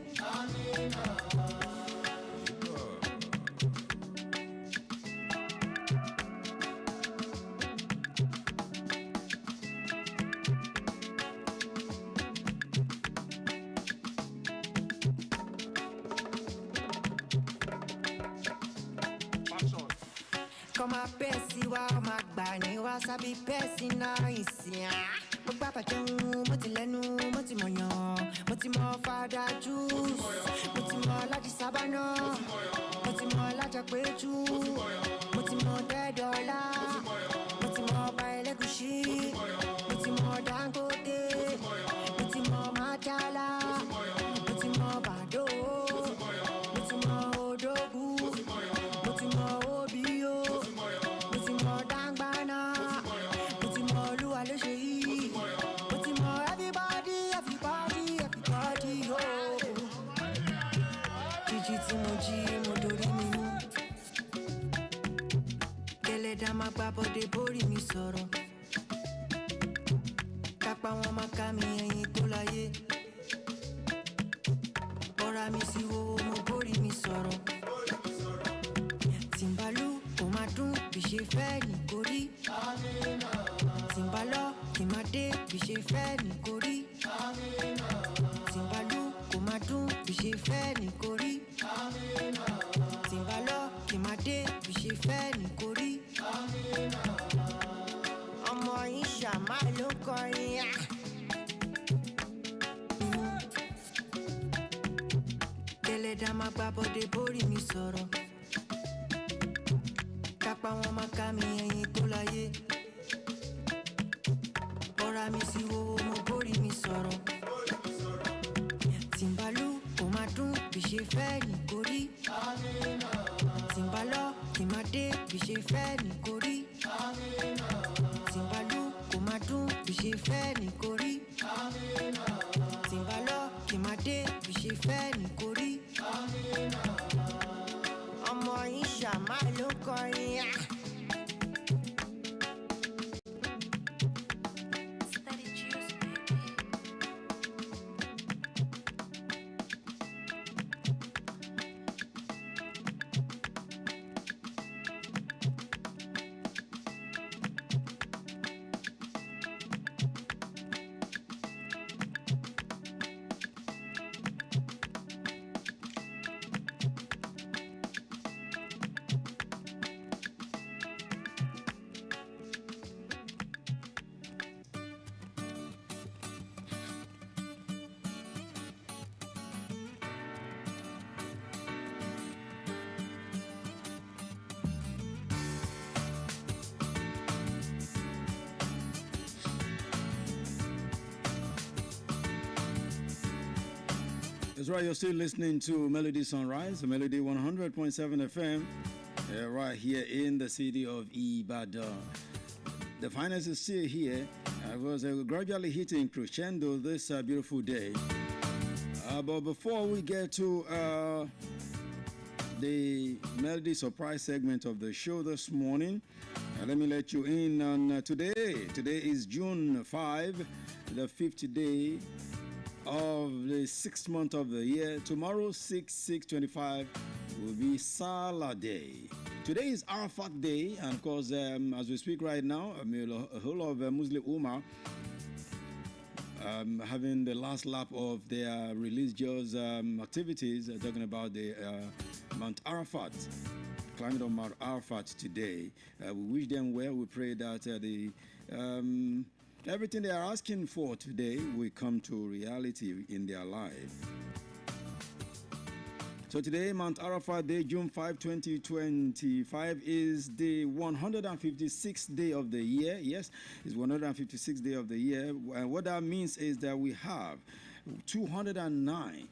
Come a pesi wa ma gba ni wa sabi pesi nice ya. Mo gba bàjẹ́ mo ti lẹ́nu mo ti mọ̀yàn mo ti mọ fada juice mo ti mọ Lájí Sábánà mo ti mọ Lájà Péjú mo ti mọ Dẹ́dọ́lá mo ti mọ Ọba Ẹlẹ́gùṣí mo ti mọ Dangote mo ti mọ Májálá mo ti mọ Bàdó mo ti mọ Odògù mo ti mọ Obio. Tẹ́lẹ̀dá máa gbá bọ́dé bórí mi sọ̀rọ̀. Kápá wọn máa ká mi ẹyin tó láyé. Bọ́ra mi sí wo mo bórí mi sọ̀rọ̀. Tìǹbálú kò máa dún bí ṣe fẹ́ ní kórí. Tìǹbálọ́ kì máa dé bí ṣe fẹ́ ní kórí. Tìǹbálú kò máa dún bí ṣe fẹ́ ní kórí. Tìǹbálọ́ kì máa dé bí ṣe fẹ́ ní kórí. Ọmọ yìí ṣàmá ló kọrin á. Tẹ́lẹ̀dá máa gbá bọ́dé bórí mi sọ̀rọ̀. Kápá wọn máa ká mi ẹyin tó láyé. Bọ́ra mi sí wo mo bórí mi sọ̀rọ̀. Tìǹbálú kò máa dún bí ṣe fẹ́ ní kórí. Tìǹbálọ́ kì máa dé bí ṣe fẹ́ ní kórí. Tìǹbálú kò máa dún bí ṣe fẹ́ ní kórí. Tìǹbálọ́ kì máa dé bí ṣe fẹ́ ní kórí. Ọmọ yìí ṣàmá ló kọrin á. That's right, you're still listening to Melody Sunrise, Melody 100.7 FM, right here in the city of Ibadan. The finest is still here. It was gradually hitting crescendo this beautiful day. But before we get to the Melody Surprise segment of the show this morning, let me let you in on today. Today is June 5, the 5th day of the 6th month of the year. Tomorrow, 6/6/25, will be Salah Day. Today is Arafat Day, and of course, as we speak right now, a whole lot of Muslim Ummah having the last lap of their religious activities, talking about the Mount Arafat, climbing on Mount Arafat today. We wish them well. We pray that everything they are asking for today will come to reality in their life. So today, Mount Arafat Day, June 5, 2025, is the 156th day of the year. Yes, it's 156th day of the year. And what that means is that we have 209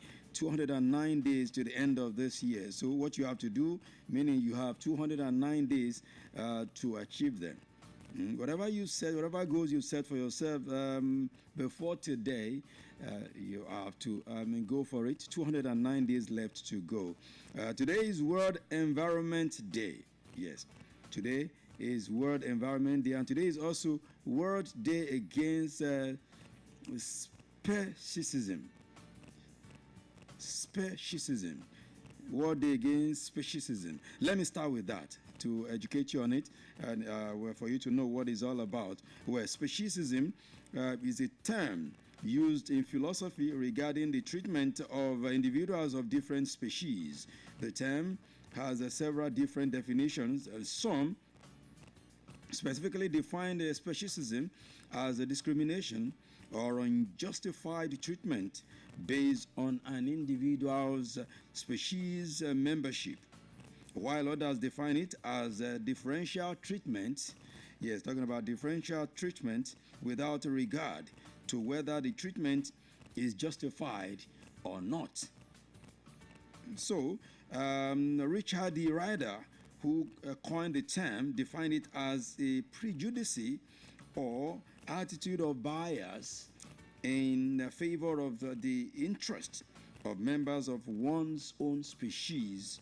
days to the end of this year. So what you have to do, meaning you have 209 days to achieve them. Whatever you set, whatever goals you set for yourself before today, you have to go for it. 209 days left to go. Today is World Environment Day. Yes, today is World Environment Day, and today is also World Day Against Speciesism. Speciesism. World Day Against Speciesism. Let me start with that to educate you on it, and for you to know what it's all about. Where speciesism is a term used in philosophy regarding the treatment of individuals of different species. The term has several different definitions. Some specifically define speciesism as a discrimination or unjustified treatment based on an individual's species membership, while others define it as a differential treatment. Yes, talking about differential treatment without regard to whether the treatment is justified or not. So, Richard D. Ryder, who coined the term, defined it as a prejudice or attitude of bias in favor of the interest of members of one's own species,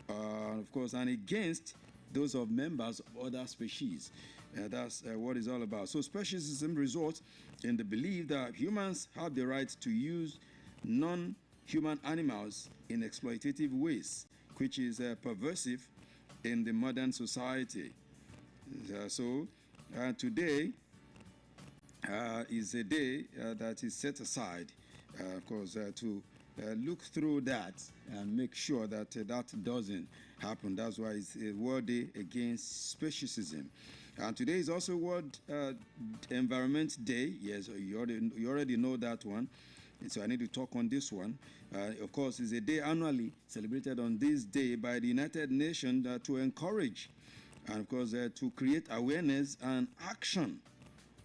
of course, and against those of members of other species. That's what it's all about. So speciesism results in the belief that humans have the right to use non-human animals in exploitative ways, which is pervasive in the modern society. Today is a day that is set aside, of course, to look through that and make sure that that doesn't happen. That's why it's a World Day Against Speciesism. And today is also World Environment Day. Yes, you already know that one. And so I need to talk on this one. Of course, it's a day annually celebrated on this day by the United Nations to encourage and, of course, to create awareness and action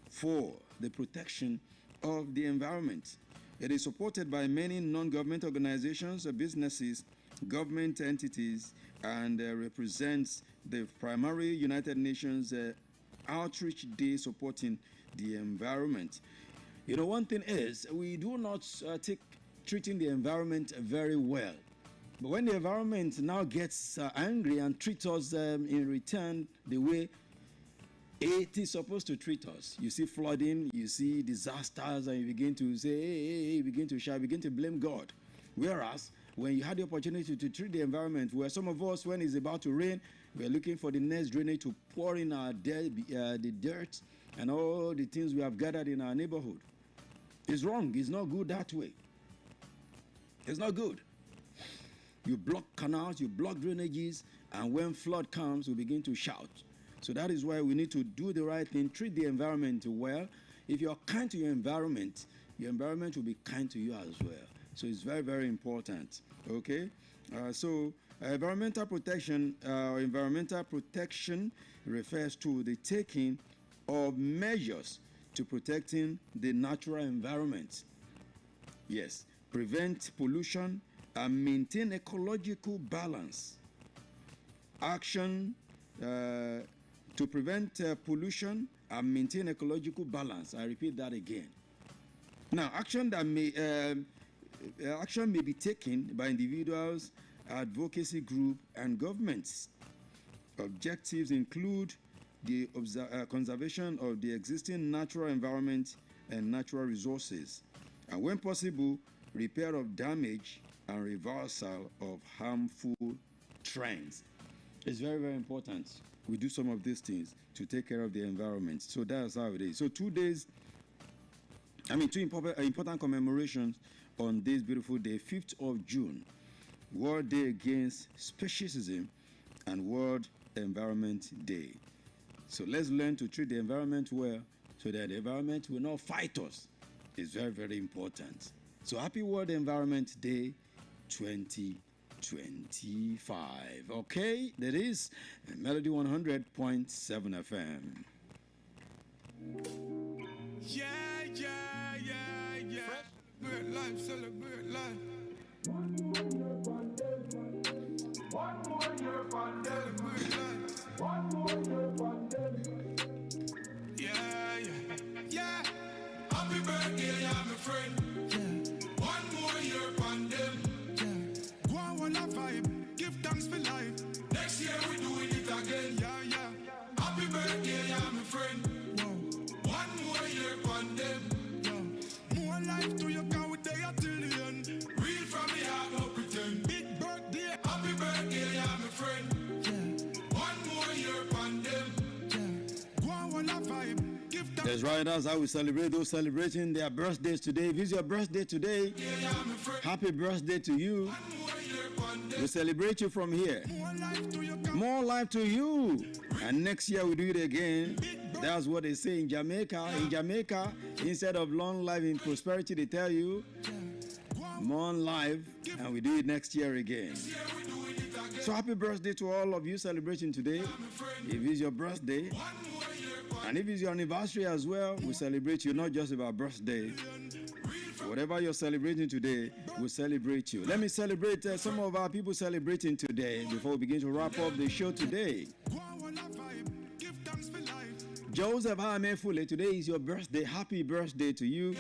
for the protection of the environment. It is supported by many non-government organizations, businesses, government entities, and represents the primary United Nations Outreach Day supporting the environment. You know, one thing is, we do not take treating the environment very well. But when the environment now gets angry and treats us in return the way it is supposed to treat us, you see flooding, you see disasters, and you begin to say, hey, begin to shout, begin to blame God. Whereas, when you had the opportunity to treat the environment, where some of us, when it's about to rain, we're looking for the next drainage to pour in our the dirt and all the things we have gathered in our neighborhood. It's wrong. It's not good that way. It's not good. You block canals, you block drainages, and when flood comes, we begin to shout. So that is why we need to do the right thing, treat the environment well. If you're kind to your environment will be kind to you as well. So it's very, very important. Okay? Environmental protection refers to the taking of measures to protecting the natural environment. Yes, prevent pollution and maintain ecological balance. Action to prevent pollution and maintain ecological balance. I repeat that again. Now, action may be taken by individuals, advocacy group, and governments. Objectives include the conservation of the existing natural environment and natural resources, and when possible, repair of damage and reversal of harmful trends. It's very, very important we do some of these things to take care of the environment. So that's how it is. So 2 days, two important commemorations on this beautiful day, 5th of June, World Day Against Speciesism and World Environment Day. So let's learn to treat the environment well so that the environment will not fight us. It's very, very important. So happy World Environment Day 2025. Okay, that is Melody 100.7 FM. Yeah. Celebrate life, celebrate life. One more year pandemic. One more year pandemic. Yeah. Happy birthday, yeah, my friend. Yeah. One more year pandemic. Yeah. Go on a vibe, give thanks for life. Next year we doing it again. Yeah. Happy birthday, yeah, my friend. Whoa. One more year pandemic. More life to you, can we day till the end. Real from me, I no pretend. Big birthday, happy birthday, yeah, my friend. Yeah. One more year pandemic. Yeah. Go on a vibe, give thanks. That's right, that's how we celebrate those celebrating their birthdays today. If it's your birthday today, happy birthday to you. We celebrate you from here. More life to you. And next year we do it again. That's what they say in Jamaica. In Jamaica, instead of long life in prosperity, they tell you more life, and we do it next year again. So happy birthday to all of you celebrating today. If it's your birthday, and if it's your anniversary as well, we celebrate you, not just about birthday. Whatever you're celebrating today, we celebrate you. Let me celebrate some of our people celebrating today before we begin to wrap up the show today. Joseph Hamefule, today is your birthday. Happy birthday to you.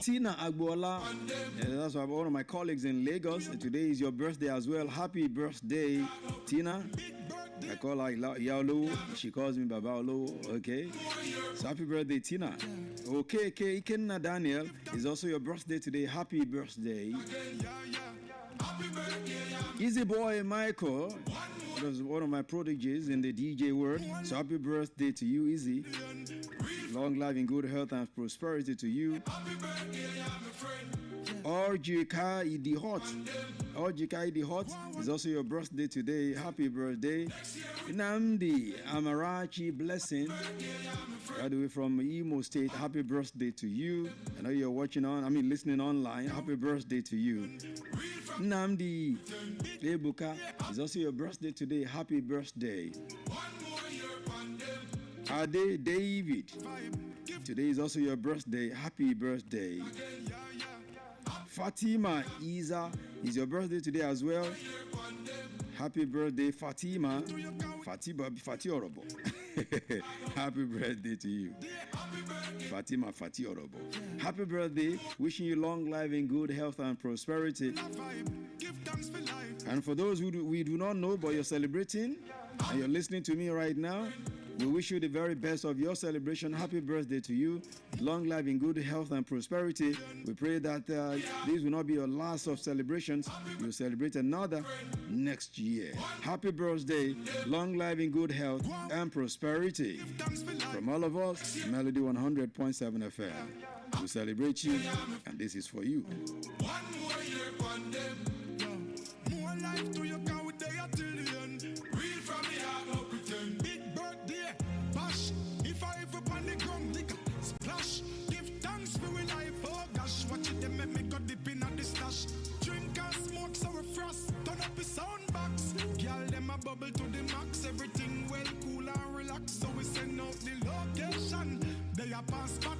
Tina Agbola, that's one of my colleagues in Lagos. Today is your birthday as well. Happy birthday, Tina. I call her Yaolo. She calls me Baba Olo. Okay. So happy birthday, Tina. Okay, Ikenna Daniel, is also your birthday today. Happy birthday. Easy Boy Michael was one of my prodigies in the DJ world. So happy birthday to you, Easy. Long life in good health and prosperity to you. RGK Idi Hot. RGK Idi Hot is also your birthday today. Happy birthday. Namdi Amarachi Blessing, all the way from Imo State. Happy birthday to you. I know you're listening online. Happy birthday to you. Namdi Ebuka is also your birthday today. Happy birthday. Ade David, today is also your birthday. Happy birthday. Fatima Isa is your birthday today as well. Happy birthday, Fatima. Fati Orobo. Happy birthday to you. Fatima Fati Orobo. Happy birthday. Wishing you long life in good health and prosperity. And for those who we do not know, but you're celebrating and you're listening to me right now, we wish you the very best of your celebration. Happy birthday to you. Long life in good health and prosperity. We pray that this will not be your last of celebrations. You'll celebrate another next year. Happy birthday. Long life in good health and prosperity. From all of us, Melody 100.7 FM. We celebrate you, and this is for you. More life to your cow with the artillery. Real from the heart, no pretend. Big birthday, bash. If I ever on the ground, lick splash. Give thanks for your life, oh gosh. Watch it, they make me go deep in the stash. Drink and smoke so we frost. Turn up the sound box. Girl, them a bubble to the max. Everything well, cool and relax. So we send out the location. They a pass spot.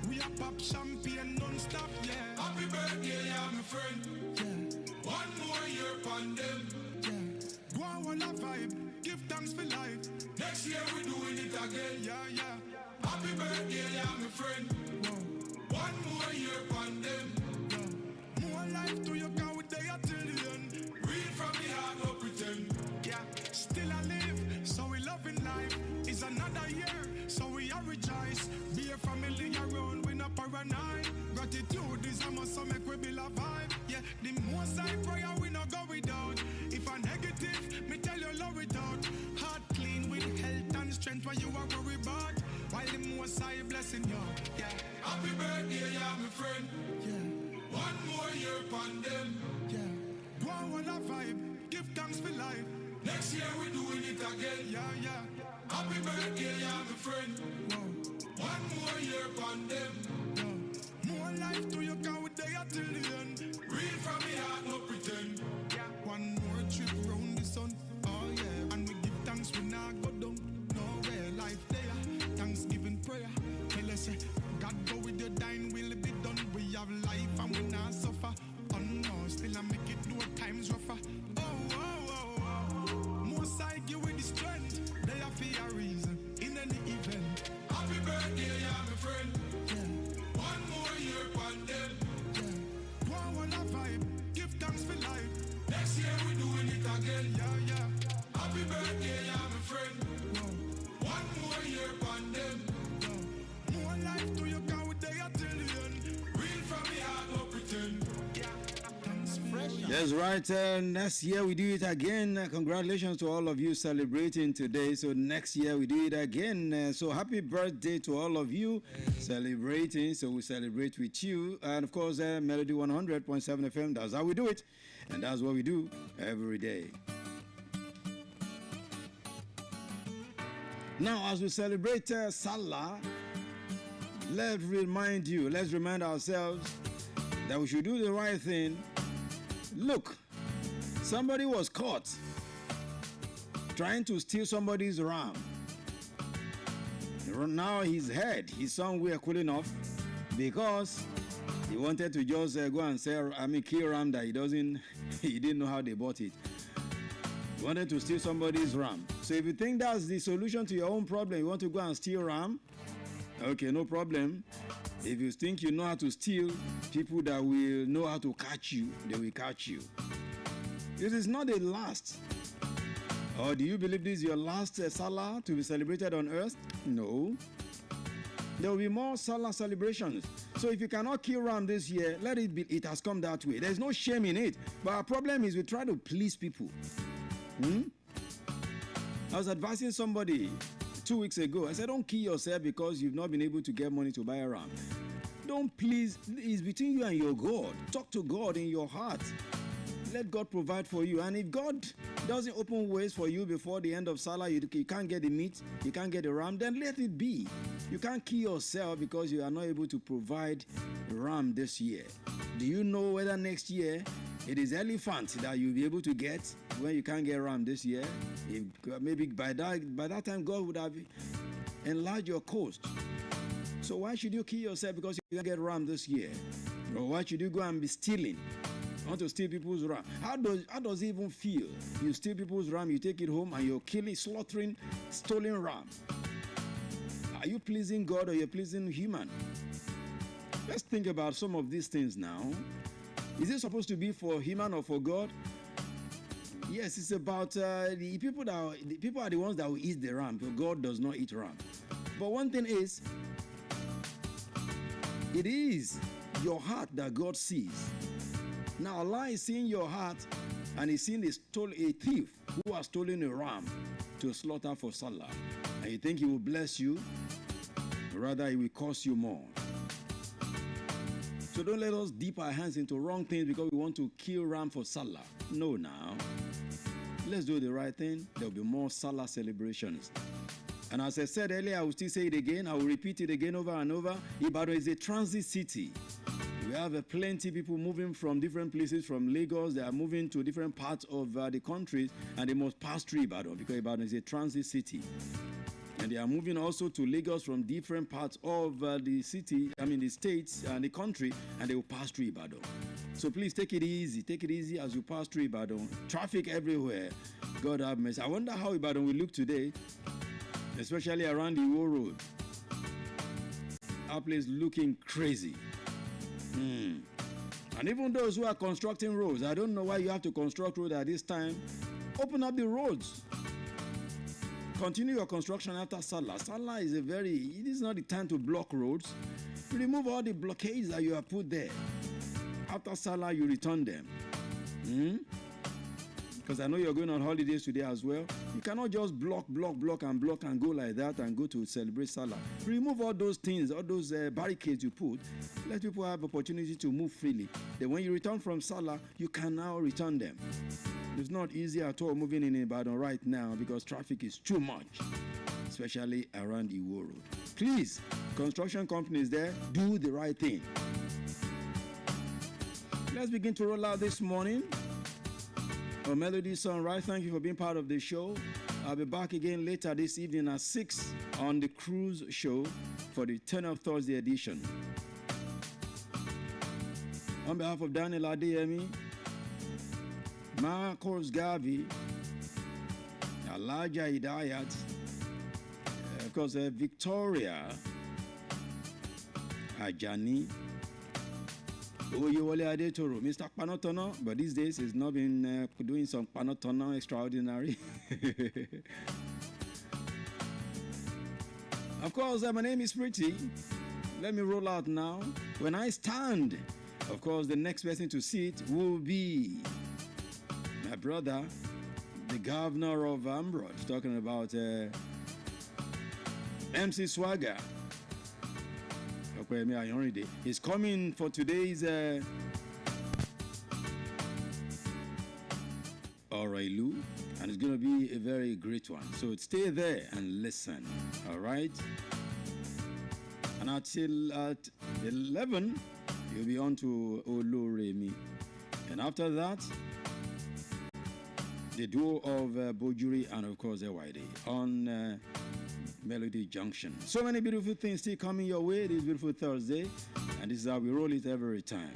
We a pop champagne non-stop, yeah. Happy birthday, yeah, my friend. One more year upon them. Yeah. Go on a vibe, give thanks for life. Next year we doing it again, yeah. Happy birthday, yeah, my friend. Whoa. One more year upon them. Yeah. More life to your cow with the artillery. Real from the heart, no pretend. Yeah, still I live, so we loving life. It's another year, so we are rejoice. Be a family around, we not paranoid. Gratitude is a must, so make we build a vibe. Yeah, the most I prayer we not go without. If a negative, me tell you love it out. Heart clean with health and strength, what you are worried about. While the most I blessing you, yeah. Happy birthday, yeah, my friend. Yeah. One more year upon them. Yeah. Go on a vibe, give thanks for life. Next year we doing it again, yeah. Happy birthday, yeah, my friend. Whoa. One more year upon them. More life to your cow with the artillery. Real from the heart, no pretend. Yeah. One more trip round the sun. Oh yeah. And we give thanks we not go down. Nowhere life there. Thanksgiving prayer. Tell us, God go with your dying will be done. We have life and we not suffer. Oh no, still I make it no times rougher. Most I give with the strength. They are for a reason. In any event. Happy birthday, yeah, my friend. One more year upon them. Yeah. Go on a vibe, give thanks for life. Next year we doing it again, yeah. Happy birthday, yeah, my friend. Whoa. One more year upon them. Yeah. More life to your cow with the artillery. Real from the heart, no pretend. Yeah. That's right. Next year we do it again. Congratulations to all of you celebrating today. So next year we do it again. So happy birthday to all of you celebrating. So we celebrate with you. And of course, Melody 100.7 FM. That's how we do it. And that's what we do every day. Now, as we celebrate Salah, let's remind ourselves that we should do the right thing. Look, somebody was caught trying to steal somebody's ram. Now he's somewhere cool enough because he wanted to just go and sell, kill ram that he didn't know how they bought it. He wanted to steal somebody's ram. So if you think that's the solution to your own problem, you want to go and steal ram, okay, no problem. If you think you know how to steal, people that will know how to catch you, they will catch you. It is not a last. Or do you believe this is your last Salah to be celebrated on earth? No. There will be more Salah celebrations. So if you cannot kill ram this year, let it be. It has come that way. There's no shame in it. But our problem is we try to please people. I was advising somebody 2 weeks ago. I said, don't kill yourself because you've not been able to get money to buy a ram. Don't please. It's between you and your God. Talk to God in your heart. Let God provide for you. And if God doesn't open ways for you before the end of Salah, you can't get the meat, you can't get the ram, then let it be. You can't kill yourself because you are not able to provide ram this year. Do you know whether next year it is elephant that you'll be able to get when you can't get ram this year? Maybe by that time God would have enlarged your coast. So why should you kill yourself because you can't get ram this year? Or why should you go and be stealing? Want to steal people's ram? How does it even feel? You steal people's ram, you take it home, and you're slaughtering stolen ram. Are you pleasing God or you're pleasing human? Let's think about some of these things now. Is it supposed to be for human or for God? Yes, it's about the people are the ones that will eat the ram, but God does not eat ram. But one thing is, it is your heart that God sees. Now Allah is seeing your heart, and He's seeing a thief who has stolen a ram to slaughter for Salah. And you think He will bless you? Rather, He will cost you more. So don't let us dip our hands into wrong things because we want to kill ram for Salah. No, now. Let's do the right thing. There will be more Salah celebrations. And as I said earlier, I will still say it again. I will repeat it again over and over. Ibadan is a transit city. We have plenty of people moving from different places from Lagos. They are moving to different parts of the country, and they must pass through Ibadan because Ibadan is a transit city. And they are moving also to Lagos from different parts of the states and the country, and they will pass through Ibadan. So please take it easy. Take it easy as you pass through Ibadan. Traffic everywhere. God have mercy. I wonder how Ibadan will look today, especially around the Iwo Road. Our place looking crazy. And even those who are constructing roads, I don't know why you have to construct roads at this time. Open up the roads. Continue your construction after Salah. Salah is it is not the time to block roads. Remove all the blockades that you have put there. After Salah, you return them. Because I know you're going on holidays today as well. You cannot just block and go like that and go to celebrate Salah. Remove all those things, all those barricades you put. Let people have opportunity to move freely. Then when you return from Salah, you can now return them. It's not easy at all moving in Ibadan right now because traffic is too much, especially around the Iwo Road. Please, construction companies there, do the right thing. Let's begin to roll out this morning. Melody Sunrise, thank you for being part of the show. I'll be back again later this evening at 6 on the Cruise Show for the Turn Up Thursday edition. On behalf of Daniel Adeyemi, Marcos Gavi, Elijah Hidayat, of course, Victoria Ajani, Oyewole Adetoro, Mr. Panotono, but these days he's not been doing some Panotono extraordinary. Of course, my name is Pretty. Let me roll out now. When I stand, of course, the next person to sit will be my brother, the governor of Ambrose, talking about MC Swagger. He's coming for today's Orailu, and it's going to be a very great one. So stay there and listen, all right? And until at 11, you'll be on to Oloremi. And after that, the duo of Bojuri and, of course, Ewaide on Melody Junction. So many beautiful things still coming your way this beautiful Thursday, and this is how we roll it every time.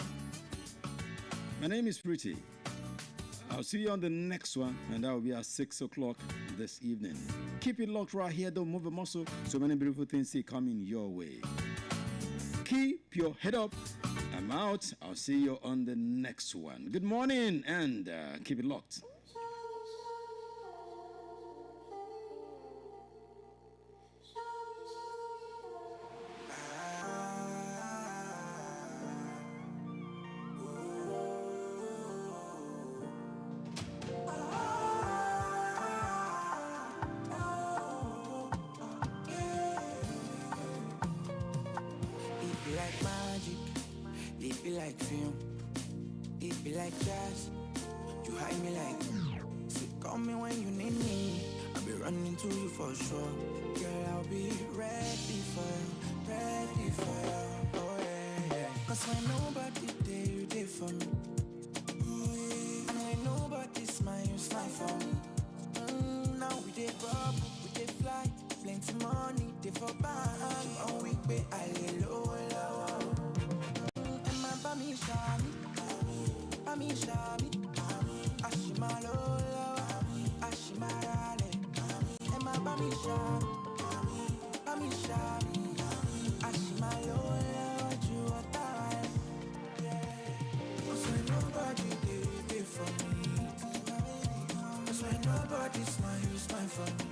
My name is Pretty. I'll see you on the next one, and that will be at 6 o'clock this evening. Keep it locked right here. Don't move a muscle. So many beautiful things still coming your way. Keep your head up. I'm out. I'll see you on the next one. Good morning and keep it locked. It be like film, it be like jazz. You hide me like, so call me when you need me. I'll be running to you for sure. Girl, I'll be ready for you, oh yeah. Cause when nobody there, you there for me. And when nobody smile, you smile for me. Now we dey bub, we dey fly, plenty money, they for bank. Oh, we pay a little low. Ami shami, ashimalola, ashimarale. Emma bami shami, ashimalola, you are tired. Cause when nobody there for me. Cause when nobody smile, you smile for me.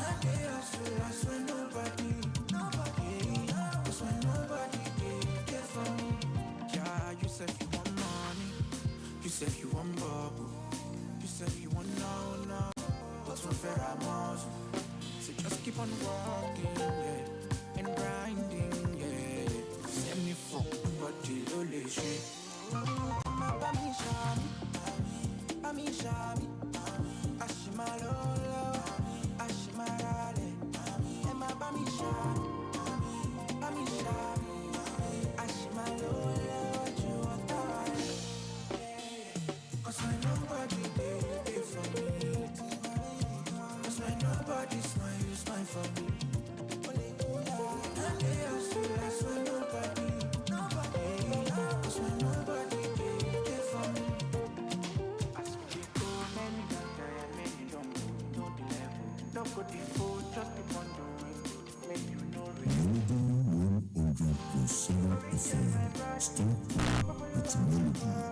And they hustle, that's when nobody. Cause when nobody there for me. You said you want money, you said you want bubble, you said you want no, but so fair I'm also. So just keep on walking, yeah, and grinding, yeah. Send me from body, lole shit. Bami shami, ashimalola, ashimarale. Emma bami shami, ashimalola. Cause when nobody there for me. Cause when nobody smile, you smile for me. And they hustle, that's when nobody. Cause when nobody there for me. As we go, many don't die, many don't go. Don't be level, don't go default, just keep on doing. Make you know Radio 100.7 FM. Stop with melody.